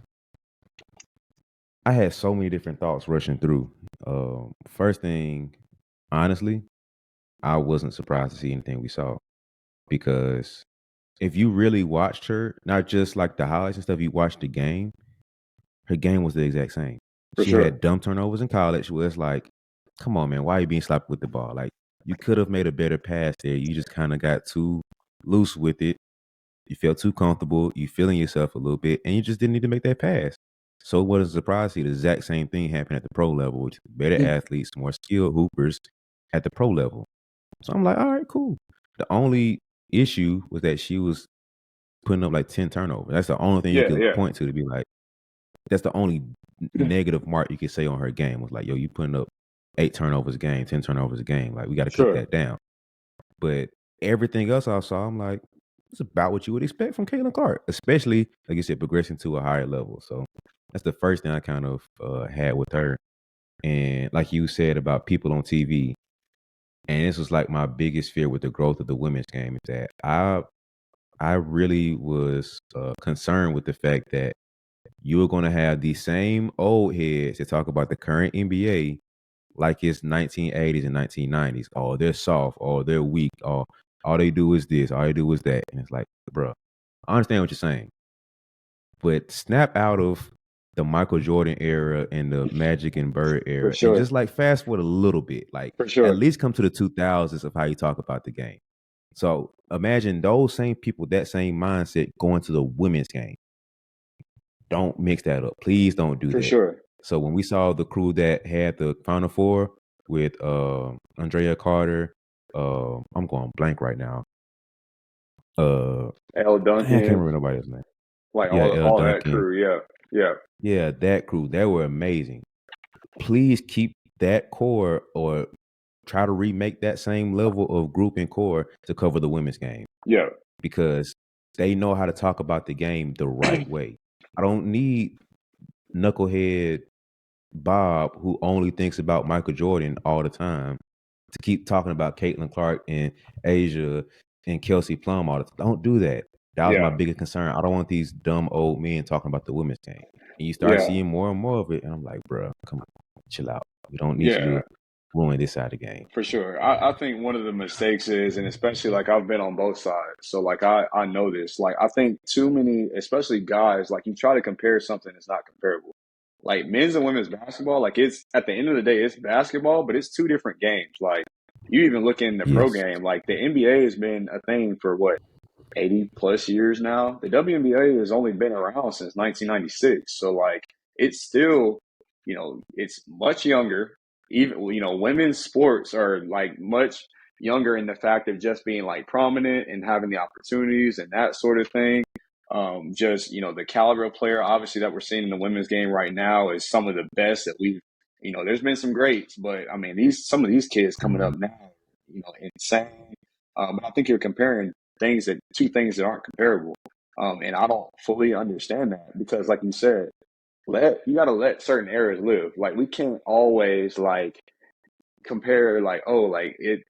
I had so many different thoughts rushing through. First thing, honestly, I wasn't surprised to see anything we saw, because if you really watched her, not just like the highlights and stuff, you watched the game, her game was the exact same. For She sure. had dumb turnovers in college where it's like, come on, man, why are you being sloppy with the ball? Like, you could have made a better pass there. You just kind of got too loose with it. You felt too comfortable. You feeling yourself a little bit, and you just didn't need to make that pass. So what is a surprise to see the exact same thing happen at the pro level, which is better athletes, more skilled hoopers at the pro level. So I'm like, all right, cool. The only issue was that she was putting up like 10 turnovers. That's the only thing you Yeah, could yeah. point to be like, that's the only negative mark you could say on her game was like, yo, you putting up 8 turnovers a game, 10 turnovers a game. Like, we got to keep Sure. that down. But everything else I saw, I'm like, it's about what you would expect from Caitlin Clark, especially, like you said, progressing to a higher level. So that's the first thing I kind of had with her. And like you said about people on TV, and this was like my biggest fear with the growth of the women's game, is that I really was concerned with the fact that you were going to have these same old heads that talk about the current NBA like it's 1980s and 1990s. Oh, they're soft. Oh, they're weak. Oh, all they do is this. All they do is that. And it's like, bro, I understand what you're saying, but snap out of the Michael Jordan era and the Magic and Bird For era, and sure. just like fast forward a little bit. Like, For at sure. least come to the 2000s of how you talk about the game. So imagine those same people, that same mindset going to the women's game. Don't mix that up. Please don't do For that. sure. So when we saw the crew that had the Final Four with Andrea Carter, I'm going blank right now. L. I can't Duncan, remember nobody's name. like Yeah, L. all that Duncan. crew. Yeah. Yeah. Yeah, that crew. They were amazing. Please keep that core, or try to remake that same level of group and core to cover the women's game, Yeah. because they know how to talk about the game the right way. I don't need knucklehead Bob, who only thinks about Michael Jordan all the time, to keep talking about Caitlin Clark and Asia and Kelsey Plum all the time. Don't do that. That was my Yeah. biggest concern. I don't want these dumb old men talking about the women's game. And you start Yeah. seeing more and more of it, and I'm like, bro, come on, chill out. We don't need you Yeah. to ruin this side of the game. For sure. I think one of the mistakes is, and especially like I've been on both sides. So like I know this. Like I think too many, especially guys, like you try to compare something that's not comparable. Like men's and women's basketball, like it's at the end of the day, it's basketball, but it's 2 different games. Like you even look in the pro Yes. game, like the NBA has been a thing for what, 80 plus years now. The WNBA has only been around since 1996. So like it's still, it's much younger. Even, women's sports are like much younger in the fact of just being like prominent and having the opportunities and that sort of thing. Just, the caliber of player, obviously, that we're seeing in the women's game right now is some of the best that we've, there's been some greats, but I mean, some of these kids coming up now, insane. But I think you're comparing two things that aren't comparable. And I don't fully understand that because, like you said, you got to let certain eras live. Like we can't always like compare like, oh, like it.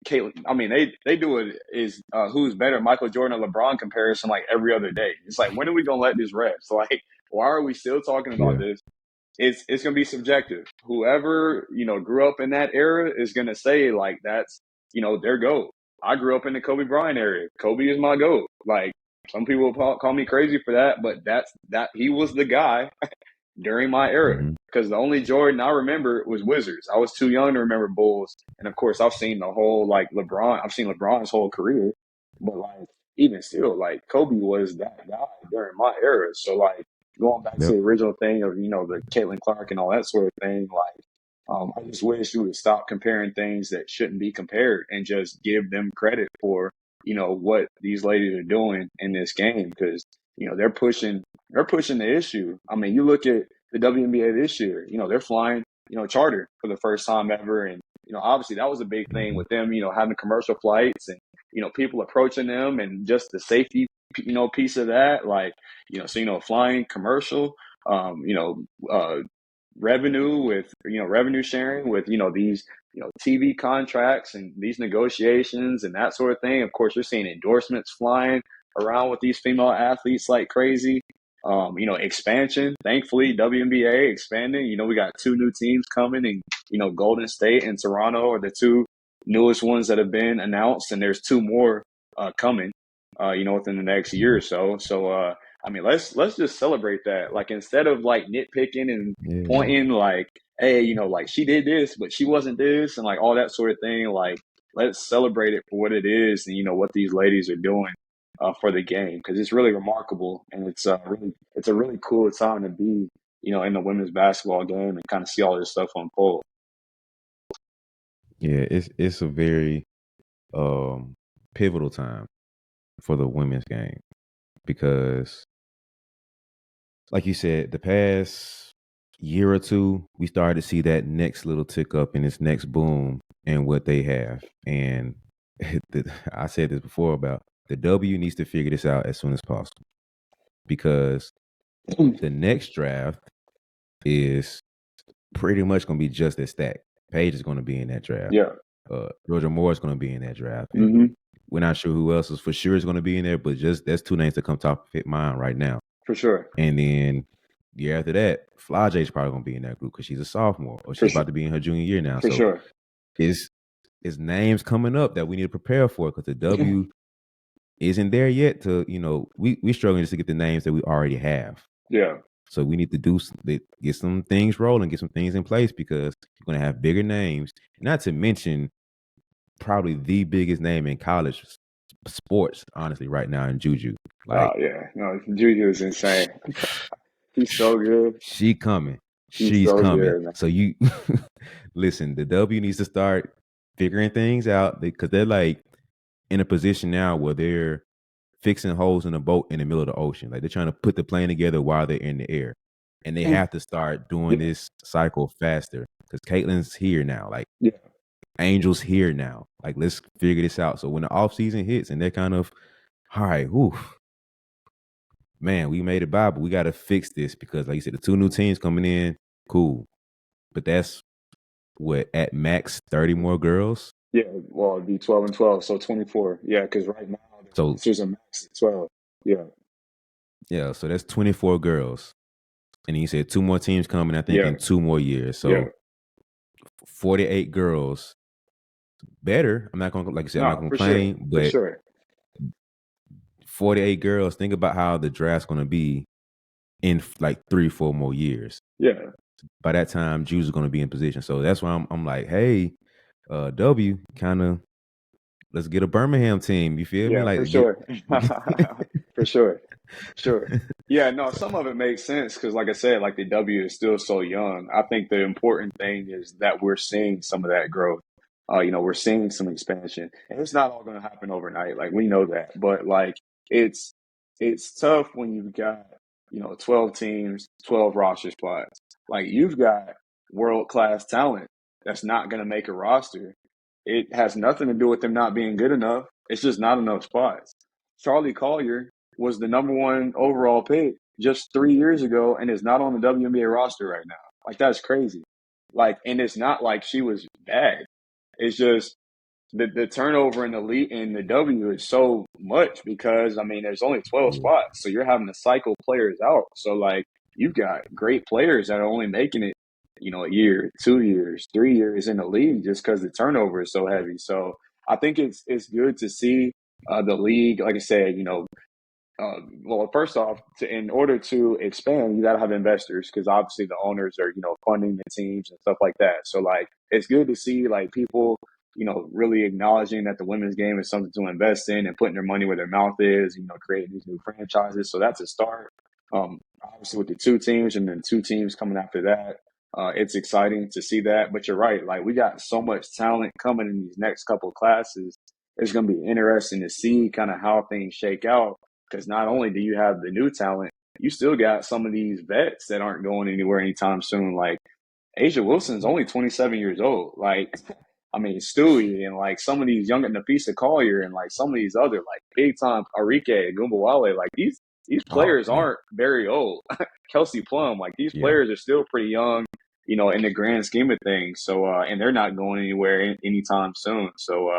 Caitlin, I mean, they do it is who's better, Michael Jordan or LeBron comparison like every other day. It's like, when are we gonna let this rest? Like, why are we still talking about Yeah. this? It's gonna be subjective. Whoever grew up in that era is gonna say like that's their GOAT. I grew up in the Kobe Bryant era. Kobe is my GOAT. Like some people call me crazy for that, but that he was the guy during my era. Mm-hmm. Because the only Jordan I remember was Wizards. I was too young to remember Bulls. And of course, I've seen the whole like LeBron. I've seen LeBron's whole career. Like even still, like Kobe was that guy during my era. So like going back to Yep. the original thing of the Caitlin Clark and all that sort of thing, like I just wish we would stop comparing things that shouldn't be compared and just give them credit for what these ladies are doing in this game because they're pushing the issue. I mean, you look at the WNBA this year. They're flying charter for the first time ever, and obviously that was a big thing with them. Having commercial flights and people approaching them and just the safety piece of that, like flying commercial, um, you know revenue with revenue sharing with these TV contracts and these negotiations and that sort of thing. Of course, you're seeing endorsements flying around with these female athletes like crazy. Expansion. Thankfully, WNBA expanding. We got two new teams coming, and Golden State and Toronto are the two newest ones that have been announced, and there's two more coming. Within the next year or so. So, I mean, let's just celebrate that. Like instead of like nitpicking and Yeah. pointing like, hey, like she did this, but she wasn't this, and like all that sort of thing. Like, let's celebrate it for what it is, and what these ladies are doing for the game because it's really remarkable, and it's a really cool time to be, in the women's basketball game and kind of see all this stuff unfold. Yeah. It's a very pivotal time for the women's game because, like you said, the past year or two, we started to see that next little tick up and this next boom in what they have. And I said this before about the W needs to figure this out as soon as possible because the next draft is pretty much going to be just as stacked. Paige is going to be in that draft. Yeah. Georgia Moore is going to be in that draft. And Mm-hmm. we're not sure who else is for sure is going to be in there, but just that's two names that come top of mind right now. For sure. And then year after that, Flajay's probably going to be in that group because she's a sophomore or she's about to be in her junior year now. For so sure. it's names coming up that we need to prepare for because the W isn't there yet to, we struggling just to get the names that we already have. Yeah. So we need to get some things rolling, get some things in place because you're going to have bigger names. Not to mention probably the biggest name in college sports, honestly, right now in Juju. Like, Oh yeah, no, Juju is insane. He's so good. she coming. He's She's so coming. good, man. So you listen, the W needs to start figuring things out because they're like in a position now where they're fixing holes in a boat in the middle of the ocean. Like they're trying to put the plane together while they're in the air. And they have to start doing Yeah. this cycle faster because Caitlin's here now. Like Yeah. Angel's here now. Like let's figure this out. So when the off season hits and they're kind of, all right, man, we made it by, but we got to fix this because, like you said, the two new teams coming in, cool. But that's what, at max 30 more girls? Yeah, well, it'd be 12 and 12, so 24. Yeah, because right now the So, rosters are max at 12. Yeah. yeah, so that's 24 girls. And you said two more teams coming, I think, Yeah. in 2 more years. So, Yeah. 48 girls. Better. I'm not going to, like I said, I'm not No, going to for sure. complain, For but sure. 48 girls, think about how the draft's going to be in like 3-4 more years. Yeah. By that time, Jews are going to be in position. So that's why I'm like, hey, W, kind of let's get a Birmingham team. You feel me? Yeah, for Like get sure. For sure. Sure. Yeah, no, some of it makes sense because, like I said, like the W is still so young. I think the important thing is that we're seeing some of that growth. We're seeing some expansion, and it's not all going to happen overnight. Like we know that, but like it's it's tough when you've got 12 teams, 12 roster spots. Like you've got world class talent that's not going to make a roster. It has nothing to do with them not being good enough. It's just not enough spots. Charlie Collier was the number one overall pick just 3 years ago and is not on the WNBA roster right now. Like that's crazy. Like, and it's not like she was bad. It's just the turnover in the league in the W is so much because I mean there's only 12 yeah, spots, so you're having to cycle players out. So like you've got great players that are only making it, a year, 2 years, 3 years in the league just because the turnover is so heavy. So I think it's good to see the league, like I said, well, first off, in order to expand, you got to have investors because obviously the owners are, funding the teams and stuff like that. So, like, it's good to see like people, really acknowledging that the women's game is something to invest in and putting their money where their mouth is. Creating these new franchises. So that's a start. Obviously with the two teams and then two teams coming after that, it's exciting to see that. But you're right, like we got so much talent coming in these next couple of classes. It's going to be interesting to see kind of how things shake out because not only do you have the new talent, you still got some of these vets that aren't going anywhere anytime soon. Like Asia Wilson's only 27 years old. Like, I mean, Stewie and like some of these younger Nafisa Collier and like some of these other like big time Arike Gumbawale, like these oh players man, aren't very old. Kelsey Plum, like these yeah, players are still pretty young, in the grand scheme of things. So, and they're not going anywhere anytime soon. So,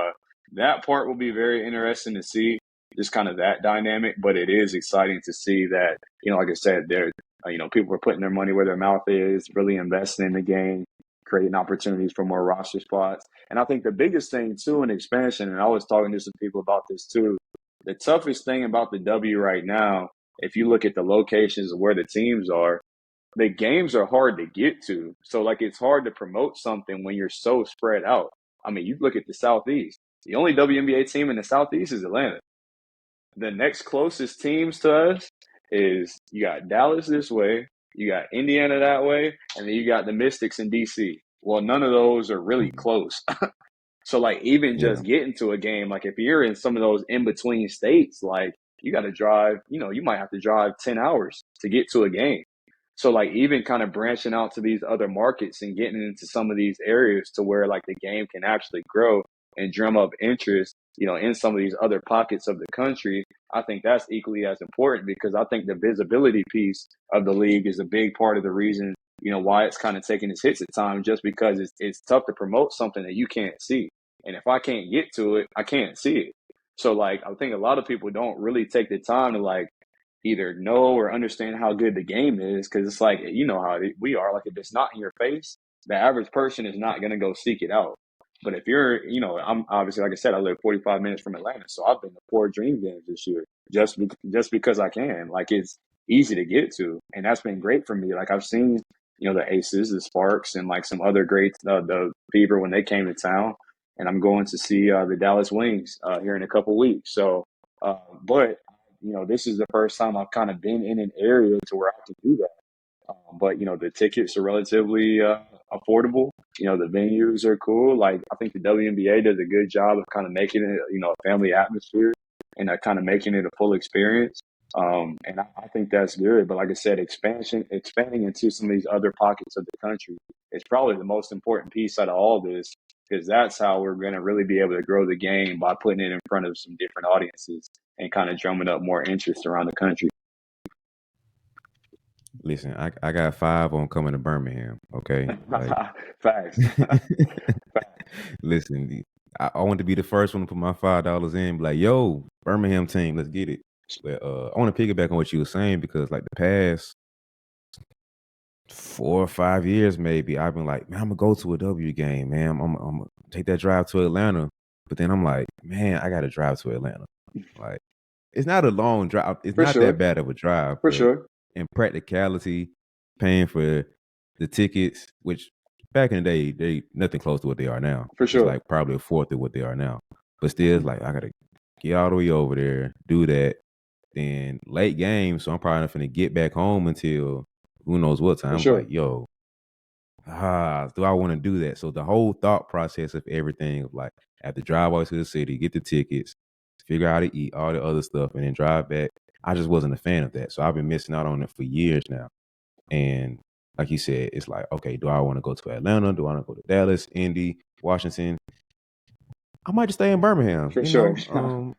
that part will be very interesting to see, just kind of that dynamic. But it is exciting to see that, like I said, they're, people are putting their money where their mouth is, really investing in the game, creating opportunities for more roster spots. And I think the biggest thing too in expansion, and I was talking to some people about this too, the toughest thing about the W right now, if you look at the locations of where the teams are, the games are hard to get to. So like it's hard to promote something when you're so spread out. I mean, you look at the Southeast. The only WNBA team in the Southeast is Atlanta. The next closest teams to us is you got Dallas this way, you got Indiana that way, and then you got the Mystics in DC. Well, none of those are really mhm, close. So like even yeah, just getting to a game, like if you're in some of those in between states, like you got to drive, you might have to drive 10 hours to get to a game. So like even kind of branching out to these other markets and getting into some of these areas to where like the game can actually grow and drum up interest, in some of these other pockets of the country, I think that's equally as important because I think the visibility piece of the league is a big part of the reason, why it's kind of taking its hits at times, just because it's tough to promote something that you can't see. And if I can't get to it, I can't see it. So like I think a lot of people don't really take the time to like either know or understand how good the game is because it's like how we are. Like if it's not in your face, the average person is not going to go seek it out. But if you're, I'm obviously, like I said, I live 45 minutes from Atlanta, so I've been to 4 Dream games this year just because I can. Like it's easy to get to, and that's been great for me. Like I've seen, the Aces, the Sparks, and like some other greats, the Fever when they came to town, and I'm going to see the Dallas Wings here in a couple weeks. So, but this is the first time I've kind of been in an area to where I can do that. But the tickets are relatively affordable. The venues are cool. Like I think the WNBA does a good job of kind of making it, a family atmosphere and kind of making it a full experience. And I think that's good. But like I said, expanding into some of these other pockets of the country is probably the most important piece out of all this because that's how we're going to really be able to grow the game by putting it in front of some different audiences and kind of drumming up more interest around the country. listen, I got 5 on coming to Birmingham. Okay, like Facts. Facts. listen, I want to be the first one to put my $5 in. Be like, yo, Birmingham team, let's get it. But I want to piggyback on what you were saying because like the past 4 or 5 years, maybe I've been like, man, I'm gonna go to a W game, man. I'm gonna take that drive to Atlanta. But then I'm like, man, I got to drive to Atlanta. Like, it's not a long drive. It's For not that sure. bad of a drive, For but sure. in practicality, paying for the tickets, which back in the day, they nothing close to what they are now. For It's sure. like probably a fourth of what they are now. But still, it's like I gotta get all the way over there, do that. Then late game, so I'm probably not finna get back home until who knows what time. For I'm like, sure. yo, do I want to do that? So the whole thought process of everything, of like, I have to drive out to the city, get the tickets, figure out how to eat, all the other stuff, and then drive back. I just wasn't a fan of that. So I've been missing out on it for years now. And like you said, it's like, okay, do I want to go to Atlanta? Do I want to go to Dallas, Indy, Washington? I might just stay in Birmingham, For you sure. know?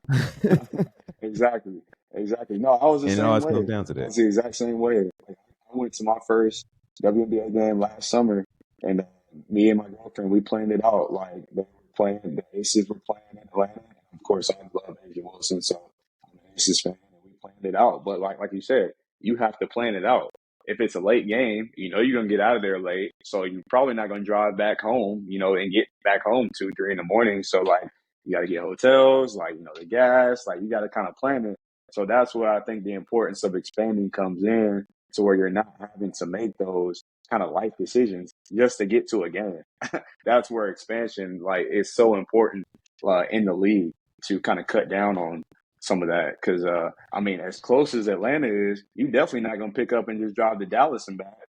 Exactly. Exactly. No, I was the And it same always way. comes down to I that. was the exact same way. Like, I went to my first WNBA game last summer, and me and my girlfriend, we planned it out. Like, they were playing, the Aces were playing in Atlanta. And of course, I love Asia Wilson, so I'm an Aces fan, and we planned it out. But like you said, you have to plan it out. If it's a late game, you know you're gonna get out of there late, so you're probably not gonna drive back home, you know, and get back home 2, 3 in the morning. So like you got to get hotels, like, you know, the gas, like you got to kind of plan it. So that's where I think the importance of expanding comes in, to where you're not having to make those kind of life decisions just to get to a game. That's where expansion, like, is so important in the league, to kind of cut down on some of that. Because, I mean, as close as Atlanta is, you definitely not going to pick up and just drive to Dallas and back,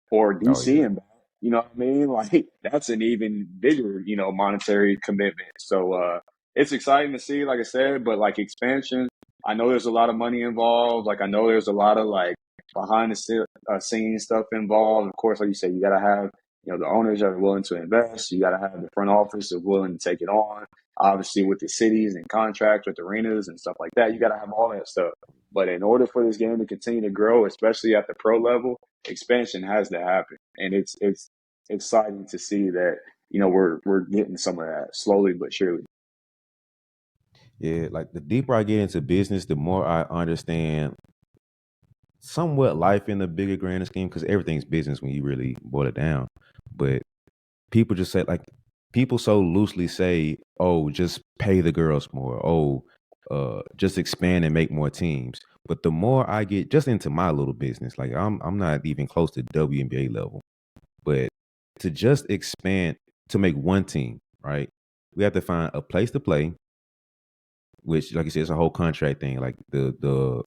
or Oh DC yeah. and back. You know what I mean? Like, that's an even bigger, you know, monetary commitment. So it's exciting to see, like I said, but like expansion, I know there's a lot of money involved. Like, I know there's a lot of like behind the scenes stuff involved. Of course, like you said, you got to have, you know, the owners that are willing to invest. You got to have the front office that's willing to take it on. Obviously, with the cities and contracts with arenas and stuff like that, you got to have all that stuff. But in order for this game to continue to grow, especially at the pro level, expansion has to happen, and it's exciting to see that, you know, we're getting some of that slowly but surely. Yeah, like the deeper I get into business, the more I understand somewhat life in the bigger grander scheme, because everything's business when you really boil it down. But people just say, like, people so loosely say, oh, just pay the girls more. Oh, just expand and make more teams. But the more I get just into my little business, like I'm not even close to WNBA level, but to just expand to make one team, right? We have to find a place to play, which, like you said, it's a whole contract thing. Like the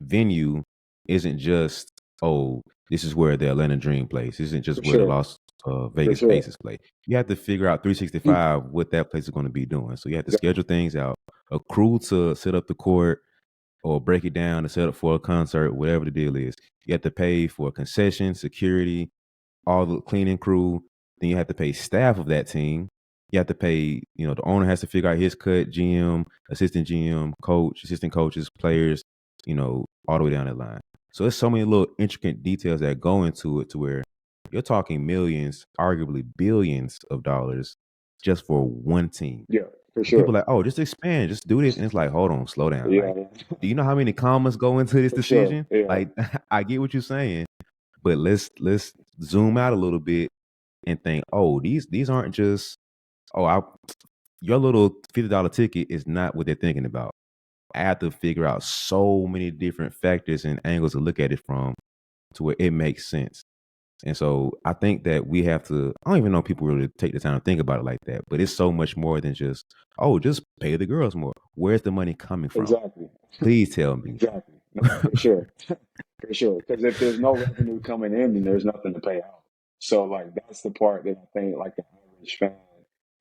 venue isn't just, oh, this is where the Atlanta Dream plays. This isn't For just where the sure. Las For Vegas sure. Aces play. You have to figure out 365 what that place is going to be doing. So you have to Exactly. schedule things out, a crew to set up the court or break it down to set up for a concert, whatever the deal is. You have to pay for concession, security, all the cleaning crew. Then you have to pay staff of that team. You have to pay, the owner has to figure out his cut, GM, assistant GM, coach, assistant coaches, players, all the way down that line. So there's so many little intricate details that go into it, to where you're talking millions, arguably billions of dollars just for one team. Yeah, for And people sure. are like, oh, just expand, just do this. And it's like, hold on, slow down. Yeah, Like, yeah. do you know how many commas go into this For sure. decision? Yeah. Like, I get what you're saying, but let's zoom out a little bit and think, oh, these aren't just, oh, your little $50 ticket is not what they're thinking about. I have to figure out so many different factors and angles to look at it from, to where it makes sense. And so I think that we have to, I don't even know if people really take the time to think about it like that, but it's so much more than just, oh, just pay the girls more. Where's the money coming from? Exactly. Please tell me. Exactly. No, for sure. For sure. Because if there's no revenue coming in, then there's nothing to pay out. So, like, that's the part that I think, like, the average fan,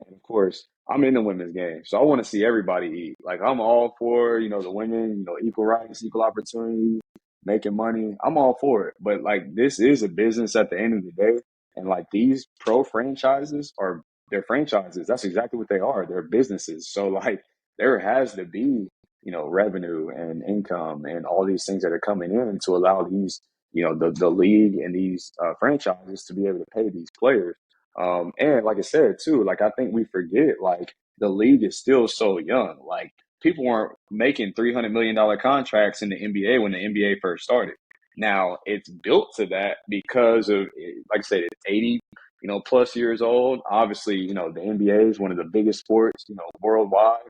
and of course, I'm in the women's game, so I want to see everybody eat. Like, I'm all for, you know, the women, you know, equal rights, equal opportunity, making money. I'm all for it. But like, this is a business at the end of the day, and like, these pro franchises are, they're franchises. That's exactly what they are. They're businesses. So like, there has to be, you know, revenue and income and all these things that are coming in to allow these, you know, the league and these franchises to be able to pay these players. And like I said too, like, I think we forget, like, the league is still so young. Like, people weren't making $300 million contracts in the NBA when the NBA first started. Now it's built to that because of, like I said, it's 80, you know, plus years old. Obviously, you know, the NBA is one of the biggest sports, you know, worldwide.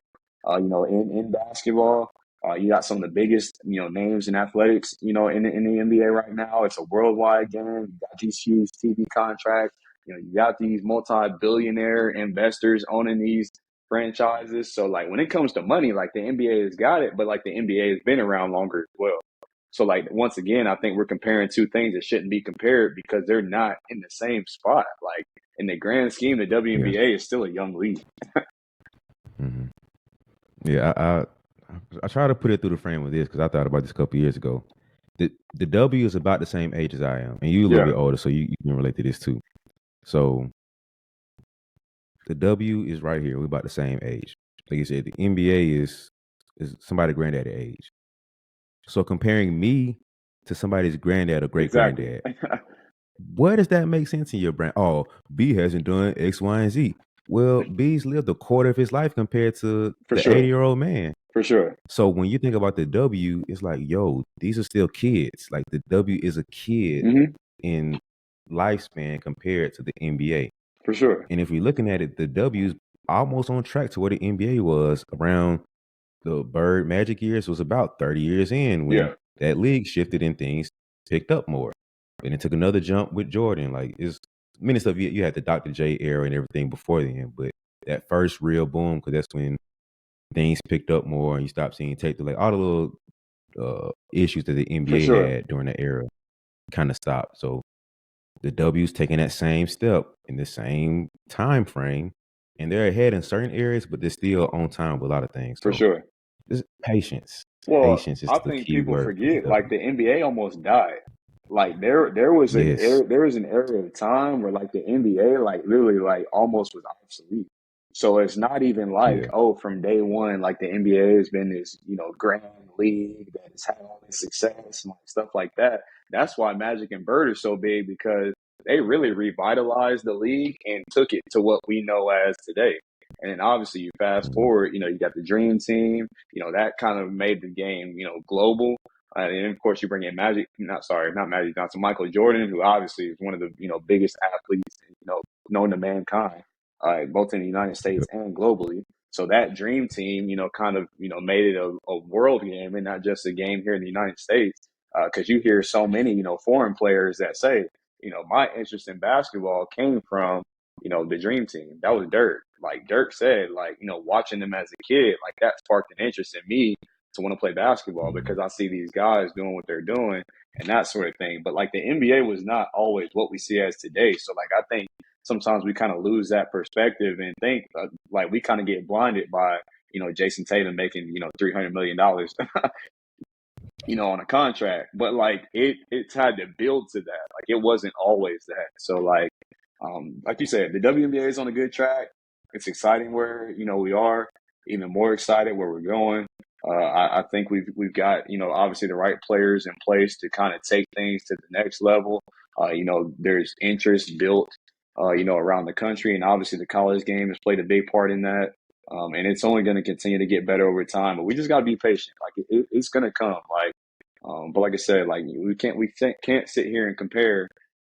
You know, in basketball, you got some of the biggest, you know, names in athletics, you know, in the NBA right now. It's a worldwide game. You got these huge TV contracts. You know, you got these multi-billionaire investors owning these franchises. So like when it comes to money, like the NBA has got it, but like the NBA has been around longer as well. So like once again, I think we're comparing two things that shouldn't be compared because they're not in the same spot. Like in the grand scheme, the Yeah. WNBA is still a young league. Hmm. Yeah. I try to put it through the frame of this because I thought about this a couple years ago. The W is about the same age as I am, and you a little Yeah, bit older, so you can relate to this too. So the W is right here. We're about the same age. Like you said, the NBA is somebody granddaddy age. So comparing me to somebody's granddad or great exactly. granddad, where does that make sense in your brain? Oh, B hasn't done X, Y, and Z. Well, B's lived a quarter of his life compared to For the sure. 80-year-old man. For sure. So when you think about the W, it's like, yo, these are still kids. Like the W is a kid Hmm. in lifespan compared to the NBA. For sure. And if we're looking at it, the W's almost on track to where the NBA was around the Bird Magic years was about 30 years in when Yeah. that league shifted and things picked up more. And it took another jump with Jordan. Like it's many stuff you had the Dr. J era and everything before then, but that first real boom, because that's when things picked up more and you stopped seeing tape delay. All the little issues that the For NBA sure. had during that era kind of stopped. So the W's taking that same step in the same time frame, and they're ahead in certain areas, but they're still on time with a lot of things. For So sure. just patience. Well, Patience is I the think key people word for the forget like W. the NBA almost died. Like there was an Yes. era, there was an era of time where like the NBA like literally like almost was obsolete. So it's not even like, Yeah. oh, from day one, like the NBA has been this, grand league that has had all this success and like stuff like that. That's why Magic and Bird are so big because they really revitalized the league and took it to what we know as today. And then obviously you fast Mhm. forward, you got the Dream Team, that kind of made the game, global. And of course, you bring in not Magic Johnson, Michael Jordan, who obviously is one of the biggest athletes known to mankind, both in the United States Yep. and globally. So that dream team, kind of made it a world game and not just a game here in the United States. Because you hear so many foreign players that say, my interest in basketball came from the dream team. That was Dirk. Like Dirk said, like watching them as a kid, like that sparked an interest in me to want to play basketball Mhm. because I see these guys doing what they're doing and that sort of thing. But like the NBA was not always what we see as today. So like I think sometimes we kind of lose that perspective and think like we kind of get blinded by Jason Tatum making $300 million on a contract. But like it's had to build to that. Like it wasn't always that. So like you said, the WNBA is on a good track. It's exciting where we are. Even more excited where we're going. I think we've got obviously the right players in place to kind of take things to the next level. There's interest built around the country, and obviously the college game has played a big part in that. And it's only going to continue to get better over time. But we just got to be patient. Like it's going to come. But like I said, like we can't sit here and compare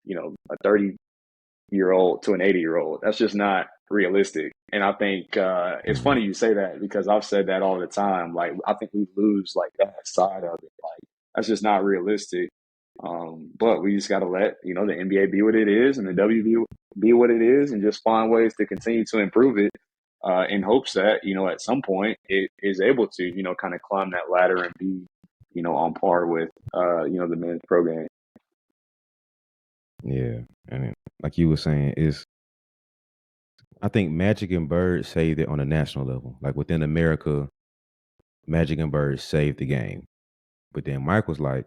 a 30-year-old to an 80-year-old. That's just not realistic. And I think it's Mhm. funny you say that because I've said that all the time. Like I think we lose like that side of it. Like that's just not realistic. But we just got to let the NBA be what it is and the WB be what it is, and just find ways to continue to improve it. In hopes that at some point it is able to kind of climb that ladder and be on par with the men's program. Yeah. And like you were saying, is I think Magic and Bird saved it on a national level. Like within America, Magic and Bird saved the game. But then Mike was like,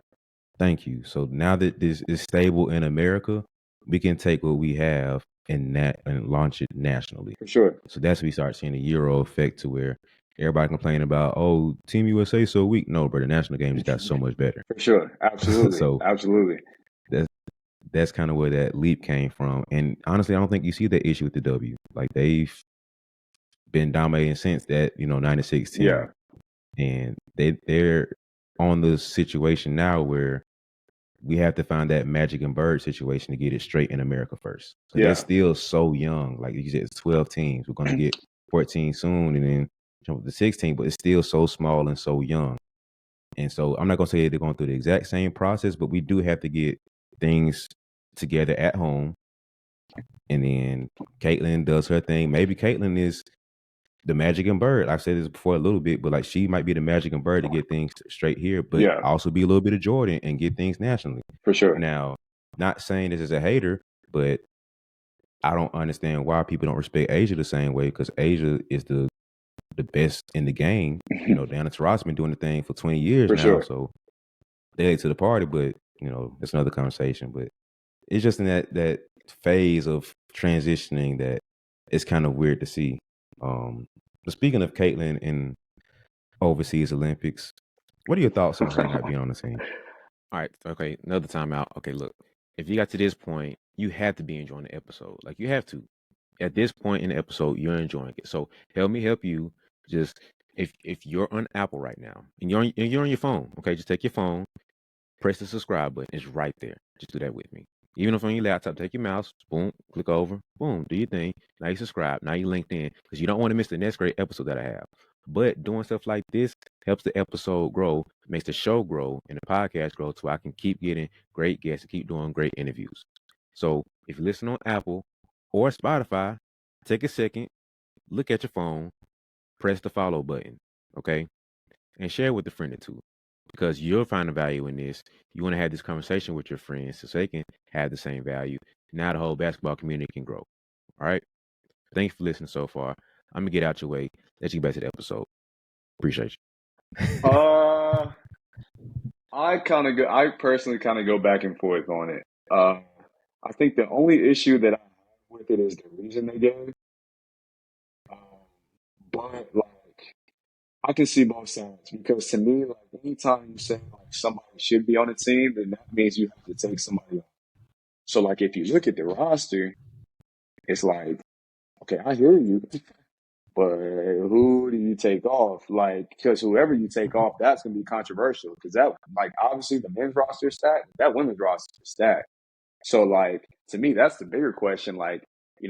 thank you. So now that this is stable in America, we can take what we have and launch it nationally. For sure. So that's when we start seeing the Euro effect to where everybody complaining about, oh, Team USA so weak. No, bro, the national game just got so much better. For sure. Absolutely. So Absolutely. that's that's kind of where that leap came from. And honestly, I don't think you see that issue with the W. Like they've been dominating since that, 96 team. Yeah. And they're on the situation now where we have to find that Magic and Bird situation to get it straight in America first. Because that's Yeah. still so young. Like you said, it's 12 teams. We're going to get 14 soon and then jump to 16, but it's still so small and so young. And so I'm not going to say they're going through the exact same process, but we do have to get things together at home. And then Caitlin does her thing. Maybe Caitlin is the magic and bird. I've said this before a little bit, but like she might be the magic and bird to get things straight here, but Yeah, also be a little bit of Jordan and get things nationally. for sure. Now, not saying this as a hater, but I don't understand why people don't respect Asia the same way, because Asia is the best in the game. You know, Diana Taurasi's been doing the thing for 20 years For now, sure. so they late to the party, but you know, it's another conversation. But it's just in that phase of transitioning that it's kind of weird to see. But speaking of Caitlin and overseas Olympics, what are your thoughts on her not being on the team? All right. Okay. Another timeout. Okay. Look, if you got to this point, you have to be enjoying the episode. Like you have to. At this point in the episode, you're enjoying it. So help me help you. Just if you're on Apple right now and you're on your phone, okay, just take your phone, press the subscribe button. It's right there. Just do that with me. Even if on your laptop, take your mouse, boom, click over, boom, do your thing. Now you subscribe. Now you linked in because you don't want to miss the next great episode that I have. But doing stuff like this helps the episode grow, makes the show grow, and the podcast grow, so I can keep getting great guests and keep doing great interviews. So if you listen on Apple or Spotify, take a second, look at your phone, press the follow button, okay, and share with a friend or two because you'll find a value in this. You want to have this conversation with your friends so they can have the same value. Now the whole basketball community can grow. All right. Thanks for listening so far. I'm gonna get out your way. Let's get back to the episode. Appreciate you. I personally kind of go back and forth on it. I think the only issue that I have with it is the reason they gave. Um, but like, I can see both sides because to me, like, anytime you say like somebody should be on a team, then that means you have to take somebody off. So like, if you look at the roster, it's like, okay, I hear you, but who do you take off? Like, because whoever you take off, that's gonna be controversial. Because that, like, obviously the men's roster is stacked, that women's roster is stacked. So, like, to me, that's the bigger question. Like,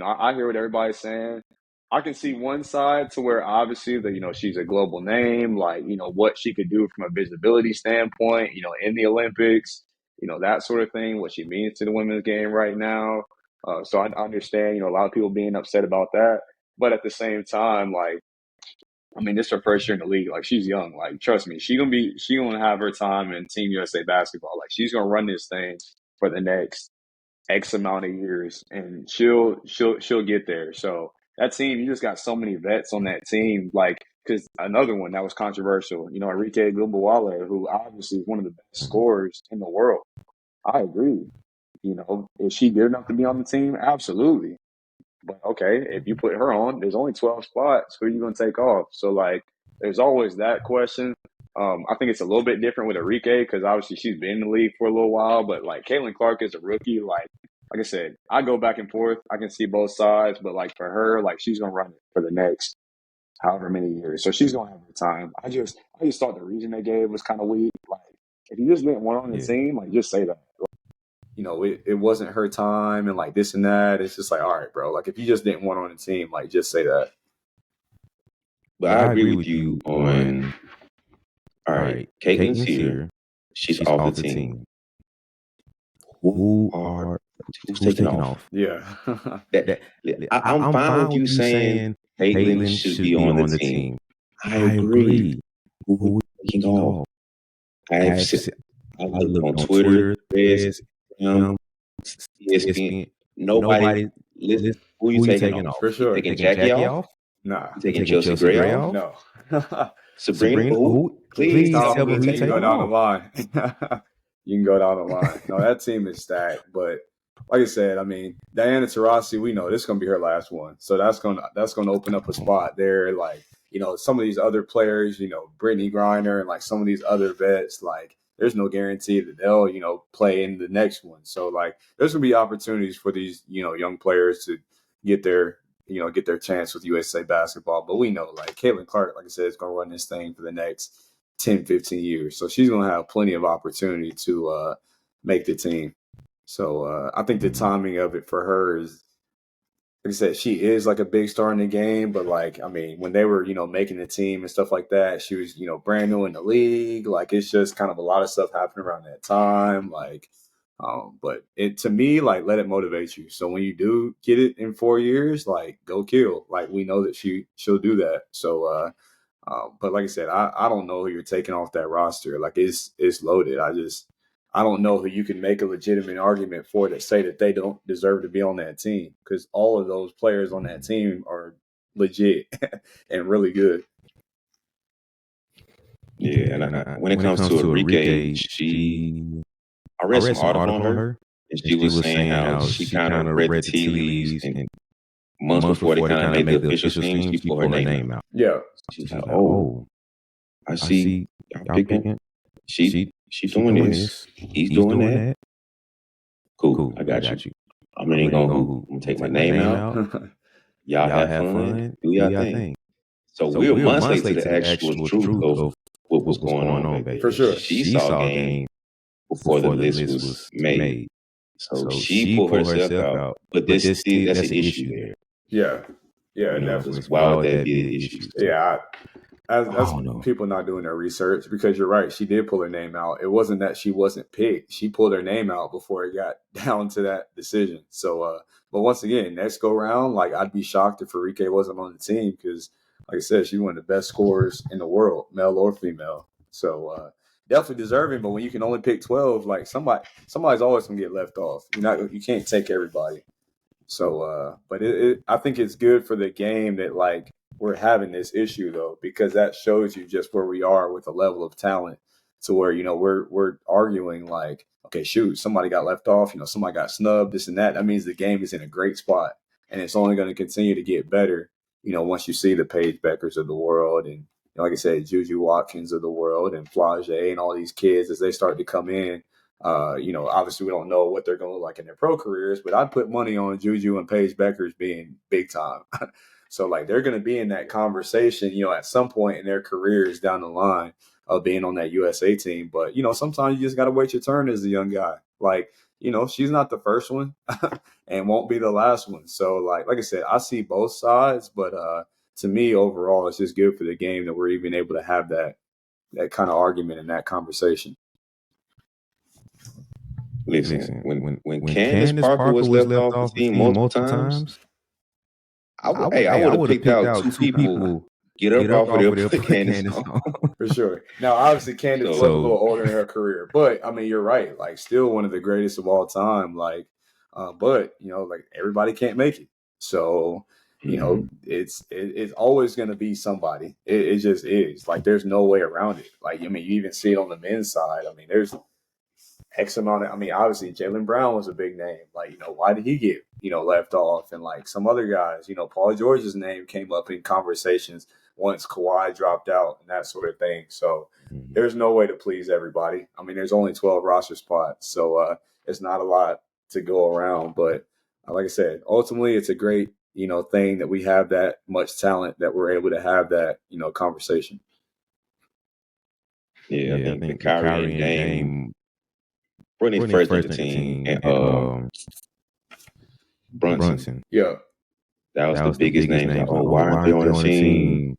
I hear what everybody's saying. I can see one side to where obviously she's a global name, like, what she could do from a visibility standpoint, in the Olympics, that sort of thing, what she means to the women's game right now. So I understand, a lot of people being upset about that. But at the same time, like, I mean, this is her first year in the league. Like, she's young. Like, trust me, she gonna have her time in Team USA basketball. Like, she's gonna run this thing for the next X amount of years, and she'll get there. So that team, you just got so many vets on that team. Like, because another one that was controversial, Enrique Gubawale, who obviously is one of the best scorers in the world. I agree. Is she good enough to be on the team? Absolutely. But okay, if you put her on, there's only 12 spots. Who are you going to take off? So, like, there's always that question. I think it's a little bit different with Enrique because obviously she's been in the league for a little while. But, like, Caitlin Clark is a rookie. Like I said, I go back and forth. I can see both sides. But, like, for her, like, she's going to run it for the next however many years. So she's going to have her time. I just thought the reason they gave was kind of weak. Like, if you just didn't want on the team, like, just say that. It wasn't her time and like this and that. It's just like, all right, bro. Like, if you just didn't want on the team, like, just say that. But I agree with you on. All right, Caitlin's here. She's She's off off the the team. team. Who's taking off? Yeah. I'm fine with you saying Caitlin should be on the team. I agree. Who is taking off? I looked on Twitter, Threads, ESPN. Nobody listen. Who you taking off? For sure. Taking Jackie off? Nah. You taking Chelsea Gray off? No. Sabrina? Who? Please tell tell me me who who you you You can taking go down the off. line. You can go down the line. No, that team is stacked. But like I said, I mean, Diana Taurasi, we know this is gonna be her last one. So that's gonna open up a spot there. Like, some of these other players, Brittany Griner and like some of these other vets, like there's no guarantee that they'll, play in the next one. So like there's gonna be opportunities for these, young players to get their chance with USA basketball. But we know like Caitlin Clark, like I said, is gonna run this thing for the next 10, 15 years. So she's going to have plenty of opportunity to make the team. So I think the timing of it for her is, like I said, she is like a big star in the game. But like, I mean, when they were, making the team and stuff like that, she was, brand new in the league. Like, it's just kind of a lot of stuff happening around that time. Like, But to me, like, let it motivate you. So when you do get it in 4 years, like, go kill. Like, we know that she'll do that. So, but like I said, I don't know who you're taking off that roster. Like, it's loaded. I don't know who you can make a legitimate argument for to say that they don't deserve to be on that team, because all of those players on that team are legit and really good. Yeah, and when it comes to Enrique, I read some article on her, and she was saying how she kind of read the tea leaves, and months before they kind of made the official team, she pulled her name out. Yeah, she's like, "Oh, I see y'all picking. She doing this. He's doing that. Cool, I got you. I'm ain't gonna take my name out. Y'all have fun. Do y'all thing." So we're months late to the actual truth of what was going on back there. For sure. She saw a game before the list was made. So she pulled herself out. But that's an issue there. Yeah, definitely. Why would that be an issue? Yeah, that's people not doing their research, because you're right. She did pull her name out. It wasn't that she wasn't picked. She pulled her name out before it got down to that decision. So, but once again, next go round, like, I'd be shocked if Enrique wasn't on the team, because, like I said, she's one of the best scorers in the world, male or female. So, definitely deserving. But when you can only pick 12, like, somebody's always gonna get left off. You can't take everybody. So, but I think it's good for the game that, like, we're having this issue, though, because that shows you just where we are with the level of talent, to where, we're arguing like, okay, shoot, somebody got left off, somebody got snubbed, this and that. That means the game is in a great spot, and it's only going to continue to get better, once you see the Paige Beckers of the world, and, like I said, Juju Watkins of the world, and Flage, and all these kids as they start to come in. Obviously we don't know what they're going to look like in their pro careers, but I'd put money on Juju and Paige Beckers being big time. So, like, they're going to be in that conversation, at some point in their careers down the line of being on that USA team. But, sometimes you just got to wait your turn as a young guy. Like, she's not the first one and won't be the last one. So, like I said, I see both sides, but to me, overall, it's just good for the game that we're even able to have that kind of argument and that conversation. Listen, when Candace Parker was left off the team multiple times, I would have picked out two people. Get up off of there, put Candace on. For sure. Now, obviously, Candace was a little older in her career, but I mean, you're right. Like, still one of the greatest of all time. Like, but like, everybody can't make it. So, it's always going to be somebody. It just is. Like, there's no way around it. Like, I mean, you even see it on the men's side. I mean, there's X amount of, obviously Jaylen Brown was a big name. Like, why did he get, left off? And, like, some other guys, Paul George's name came up in conversations once Kawhi dropped out and that sort of thing. So there's no way to please everybody. I mean, there's only 12 roster spots. So it's not a lot to go around. But like I said, ultimately it's a great, thing that we have that much talent that we're able to have that, conversation. Yeah, I think the Kyrie and Dame Brittany's first on the team, and Brunson. Yeah. That was the biggest name. Like, why aren't they on the team?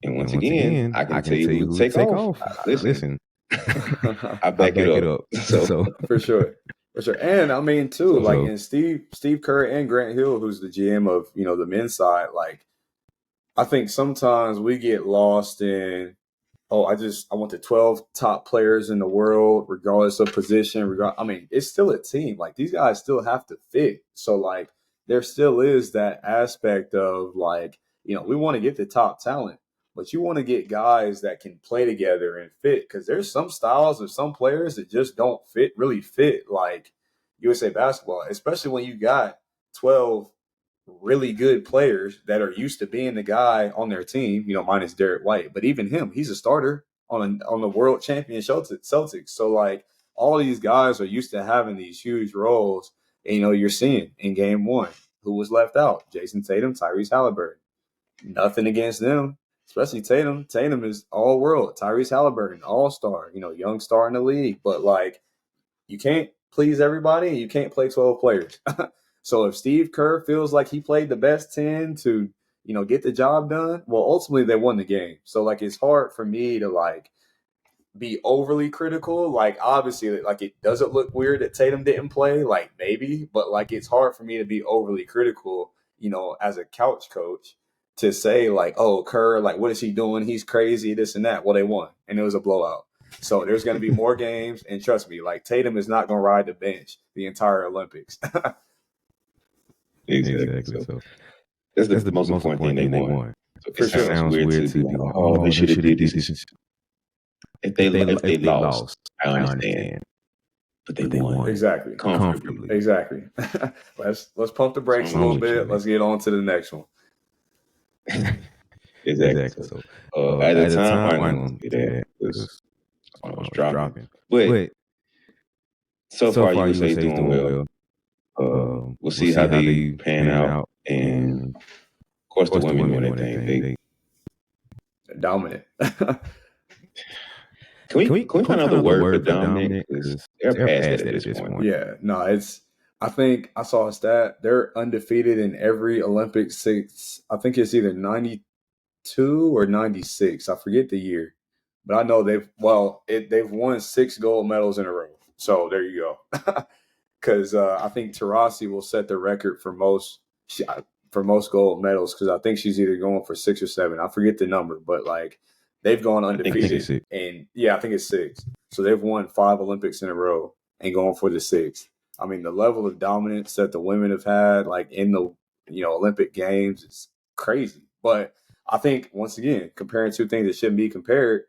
And once again, I can tell you who take off. Listen. I back it up. So For sure. And I mean, too, like, in Steve Kerr and Grant Hill, who's the GM of, the men's side, like, I think sometimes we get lost in, I want the 12 top players in the world, regardless of position. I mean, it's still a team. Like, these guys still have to fit. So, like, there still is that aspect of, like, we want to get the top talent, but you want to get guys that can play together and fit, because there's some styles of some players that just don't really fit, like USA basketball, especially when you got 12 really good players that are used to being the guy on their team, minus Derek White. But even him, he's a starter on the world champion Celtics. So, like, all these guys are used to having these huge roles. And, you're seeing in game one who was left out: Jason Tatum, Tyrese Halliburton. Nothing against them, especially Tatum. Tatum is all world. Tyrese Halliburton, all-star, young star in the league. But, like, you can't please everybody, and you can't play 12 players. So if Steve Kerr feels like he played the best 10 to, get the job done, well, ultimately they won the game. So, like, it's hard for me to, like, be overly critical. Like, obviously, like, it doesn't look weird that Tatum didn't play, like, maybe, but like, it's hard for me to be overly critical, as a couch coach, to say like, oh, Kerr, like, what is he doing? He's crazy, this and that. Well, they won, and it was a blowout. So there's going to be more games, and trust me, like, Tatum is not going to ride the bench the entire Olympics. Exactly. So that's the most important thing they won. So it sounds weird to be like, oh, they should have did this. If they lost, I understand. But they won. Exactly. Comfortably. Exactly. Let's pump the brakes a little bit. Let's get on to the next one. Exactly. So at the time, I didn't see that because I was dropping. But so far, USA's doing well. We'll see how they pan out. And, of course, the women doing their thing. They're dominant. Can we find another word for dominant? Because they're past that at this point. Yeah, no, I think I saw a stat. They're undefeated in every Olympics since, I think it's either 92 or 96. I forget the year. But I know they've won 6 gold medals in a row. So there you go. Because I think Taurasi will set the record for most gold medals, because I think she's either going for 6 or 7. I forget the number, but like, they've gone undefeated. And I think it's 6. So they've won 5 Olympics in a row and going for the 6th. I mean, the level of dominance that the women have had, like, in the Olympic Games, is crazy. But I think, once again, comparing two things that shouldn't be compared,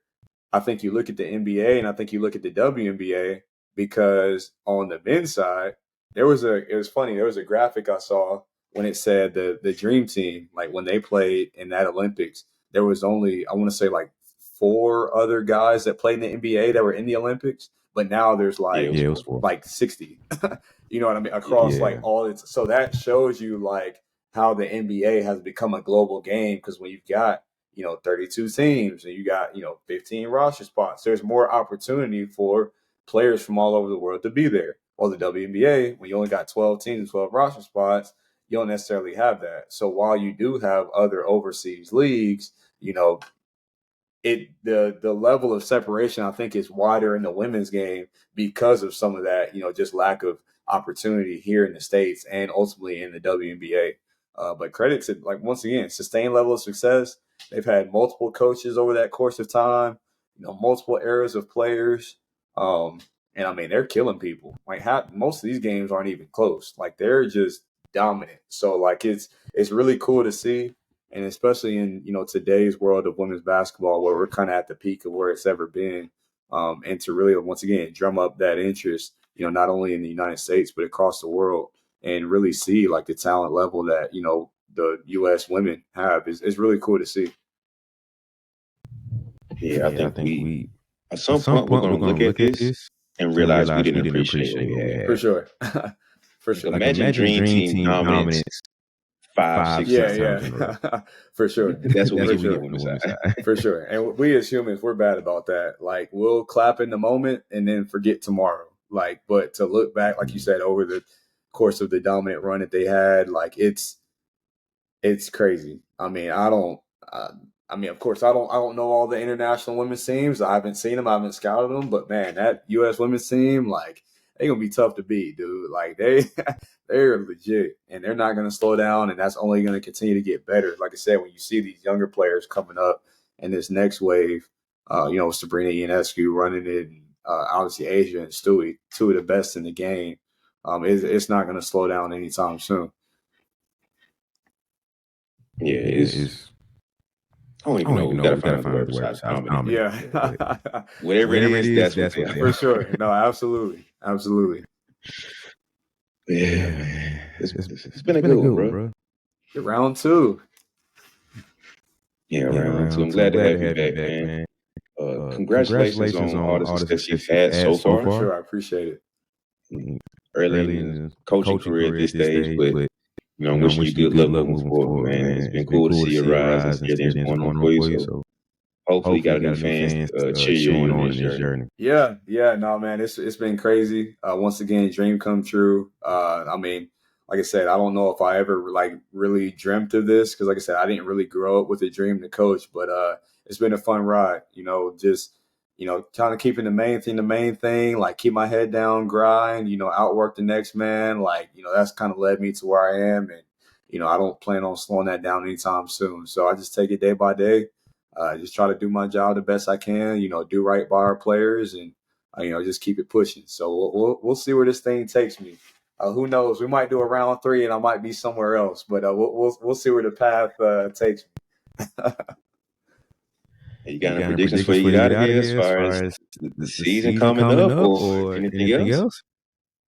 I think you look at the NBA and I think you look at the WNBA, because on the men's side, it was funny. There was a graphic I saw when it said the Dream Team, like, when they played in that Olympics, there was only, I want to say, like 4 other guys that played in the NBA that were in the Olympics, but now there's like like 60. You know what I mean? Across like all its, so that shows you like how the NBA has become a global game, because when you've got 32 teams and you got 15 roster spots, there's more opportunity for players from all over the world to be there. Or the WNBA, when you only got 12 teams and 12 roster spots, you don't necessarily have that. So while you do have other overseas leagues, the level of separation, I think, is wider in the women's game because of some of that, just lack of opportunity here in the States and ultimately in the WNBA. But credit to, like, once again, sustained level of success. They've had multiple coaches over that course of time, multiple eras of players. And I mean, they're killing people. Like, most of these games aren't even close. Like, they're just dominant. So like, it's really cool to see. And especially in, today's world of women's basketball, where we're kind of at the peak of where it's ever been. And to really, once again, drum up that interest, not only in the United States, but across the world, and really see like the talent level that, the U.S. women have is really cool to see. Yeah, I think we at some point we're going to look at this and realize we didn't appreciate what we had. For sure. For sure. Like, imagine Dream Team dominance 5, 6 times in a row. For sure. That's what we get on the side. For sure. And we as humans, we're bad about that. Like, we'll clap in the moment and then forget tomorrow. Like, but to look back, like you said, over the course of the dominant run that they had, like, it's crazy. I mean, of course, I don't know all the international women's teams. I haven't seen them. I haven't scouted them. But man, that U.S. women's team, like, they're gonna be tough to beat, dude. Like, they're legit, and they're not gonna slow down, and that's only gonna continue to get better. Like I said, when you see these younger players coming up in this next wave, Sabrina Ionescu running it, and, obviously Asia and Stewie, 2 of the best in the game. It's not gonna slow down anytime soon. Yeah, it's. I don't even know. We gotta find a word besides dominant. Yeah. Whatever it is, that's what for sure. No, absolutely. Yeah, man. It's been a good one, bro. Round 2. Yeah, round 2. I'm glad to have you back, man. Congratulations on all the success you've had so far. For sure, I appreciate it. Early in the coaching career at this stage, but I'm wishing you good luck moving forward, man. It's been cool to see you rise and see everything's going on for you. So hopefully you got new fans cheer you on in this journey. Yeah, no, man, it's been crazy. Once again, dream come true. I mean, like I said, I don't know if I ever like really dreamt of this, because like I said, I didn't really grow up with a dream to coach, but it's been a fun ride. Just kind of keeping the main thing, like keep my head down, grind, outwork the next man. Like, that's kind of led me to where I am. And, I don't plan on slowing that down anytime soon. So I just take it day by day. Just try to do my job the best I can, do right by our players and, just keep it pushing. So we'll see where this thing takes me. Who knows? We might do a round 3 and I might be somewhere else, but we'll see where the path takes me. You got any predictions for you get out of here as far as the season coming up or anything else?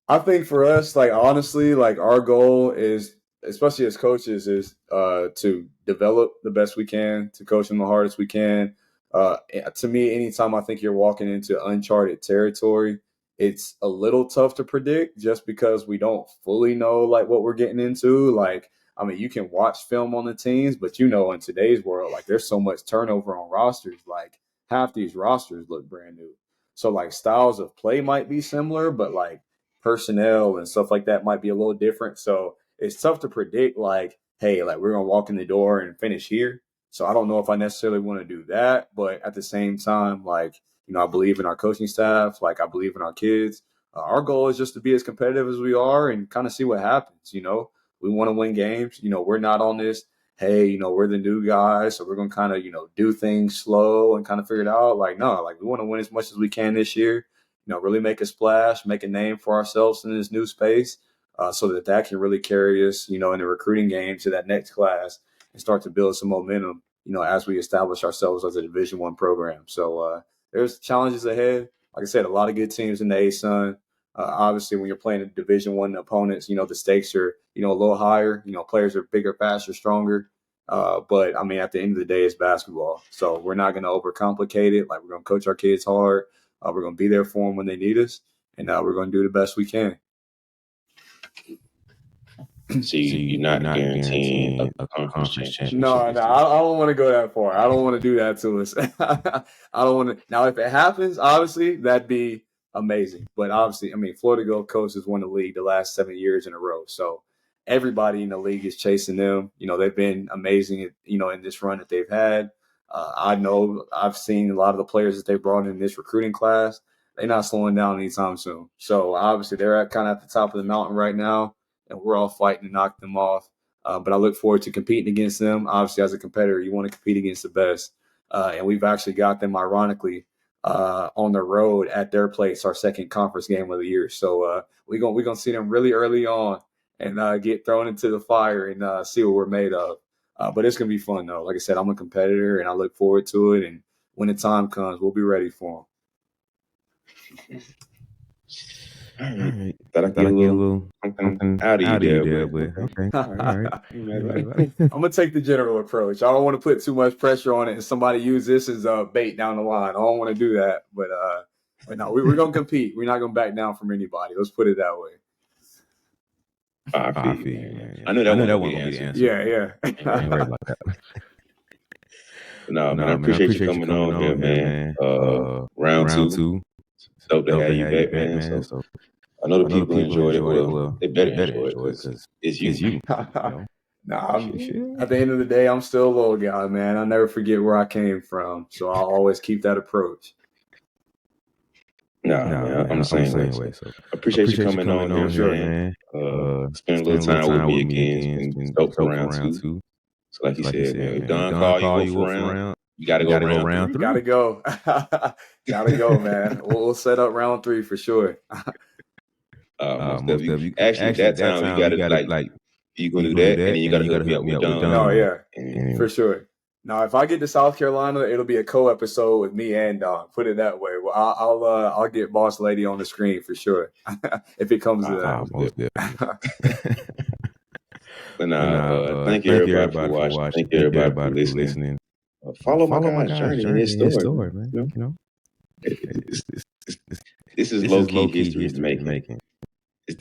I think for us, like, honestly, like, our goal is, especially as coaches, is to develop the best we can, to coach them the hardest we can. To me, anytime I think you're walking into uncharted territory, it's a little tough to predict just because we don't fully know, like, what we're getting into. Like, I mean, you can watch film on the teams, but in today's world, like, there's so much turnover on rosters. Like, half these rosters look brand new. So, like, styles of play might be similar, but, like, personnel and stuff like that might be a little different. So it's tough to predict, like, hey, like, we're going to walk in the door and finish here. So I don't know if I necessarily want to do that. But at the same time, like, I believe in our coaching staff. Like, I believe in our kids. Our goal is just to be as competitive as we are and kind of see what happens. We want to win games. We're not on this, hey, we're the new guys, so we're going to kind of, do things slow and kind of figure it out. Like, no, like, we want to win as much as we can this year. Really make a splash, make a name for ourselves in this new space, so that can really carry us, in the recruiting game to that next class and start to build some momentum, as we establish ourselves as a Division I program. So there's challenges ahead. Like I said, a lot of good teams in the ASUN. Obviously, when you're playing a Division I opponents, the stakes are, a little higher. Players are bigger, faster, stronger. But I mean, at the end of the day, it's basketball. So we're not going to overcomplicate it. Like, we're going to coach our kids hard. We're going to be there for them when they need us, and we're going to do the best we can. So you're not guaranteeing a conference championship? No, I don't want to go that far. I don't want to do that to us. I don't want to. Now, if it happens, obviously, that'd be amazing. But obviously, I mean, Florida Gulf Coast has won the league the last 7 years in a row. So everybody in the league is chasing them. They've been amazing, in this run that they've had. I know I've seen a lot of the players that they brought in this recruiting class. They're not slowing down anytime soon. So obviously they're kind of at the top of the mountain right now, and we're all fighting to knock them off. But I look forward to competing against them. Obviously, as a competitor, you want to compete against the best. And we've actually got them, ironically, on the road at their place, our second conference game of the year. So we're gonna see them really early on and get thrown into the fire and see what we're made of. But it's going to be fun, though. Like I said, I'm a competitor, and I look forward to it. And when the time comes, we'll be ready for them. All right. Thought I get a little something out of you there, but okay. All right. I'm going to take the general approach. I don't want to put too much pressure on it and somebody use this as a bait down the line. I don't want to do that. But no, we're going to compete. We're not going to back down from anybody. Let's put it that way. I feel you, man. I knew that one would be the answer. Yeah. Ain't worried about that. No, man, I appreciate you coming on here, man. Round two. Dope to have you back, man. So I know the people enjoyed it. Well, they better enjoy it because it's you. Nah, at the end of the day, I'm still a little guy, man. I never forget where I came from. So I'll always keep that approach. No, man, I'm the same way. So I appreciate you coming on here, man. Spend a little time with me again. It's been dope for round two. So like you said, man, if Don call you up for round, you got to go round 3. Gotta go. Gotta go, man. We'll set up round 3 for sure. Most definitely. Actually, that time you got to like you gonna do that, and then you got to hook me up with Don. Oh yeah, for sure. Now, if I get to South Carolina, it'll be a co-episode with me and Don. Put it that way. Well, I'll get Boss Lady on the screen for sure if it comes to that. But thank you everybody for watching. Thank you everybody for listening. Follow my guy's journey in his story, man. You know, this is low key history making.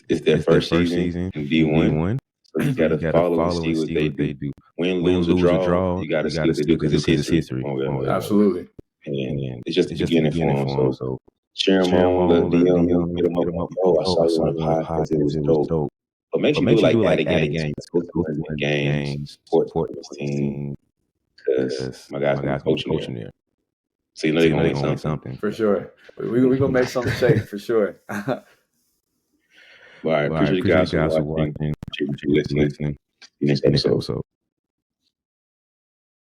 It's their first season in D1. So you got to follow and see what they do. Win, lose, or draw, you got to see what they do because it's history. Absolutely. And it's just the beginning for them. So share them on, let DM them, hit them up. Oh, I saw you on the podcast. It was dope. But make sure you do like that again. Go to the games, support this team. Because my guys been coaching there. So they're gonna win something. For sure. We're gonna make something shake for sure. All right, appreciate you guys for watching. Appreciate you listening. See you next episode.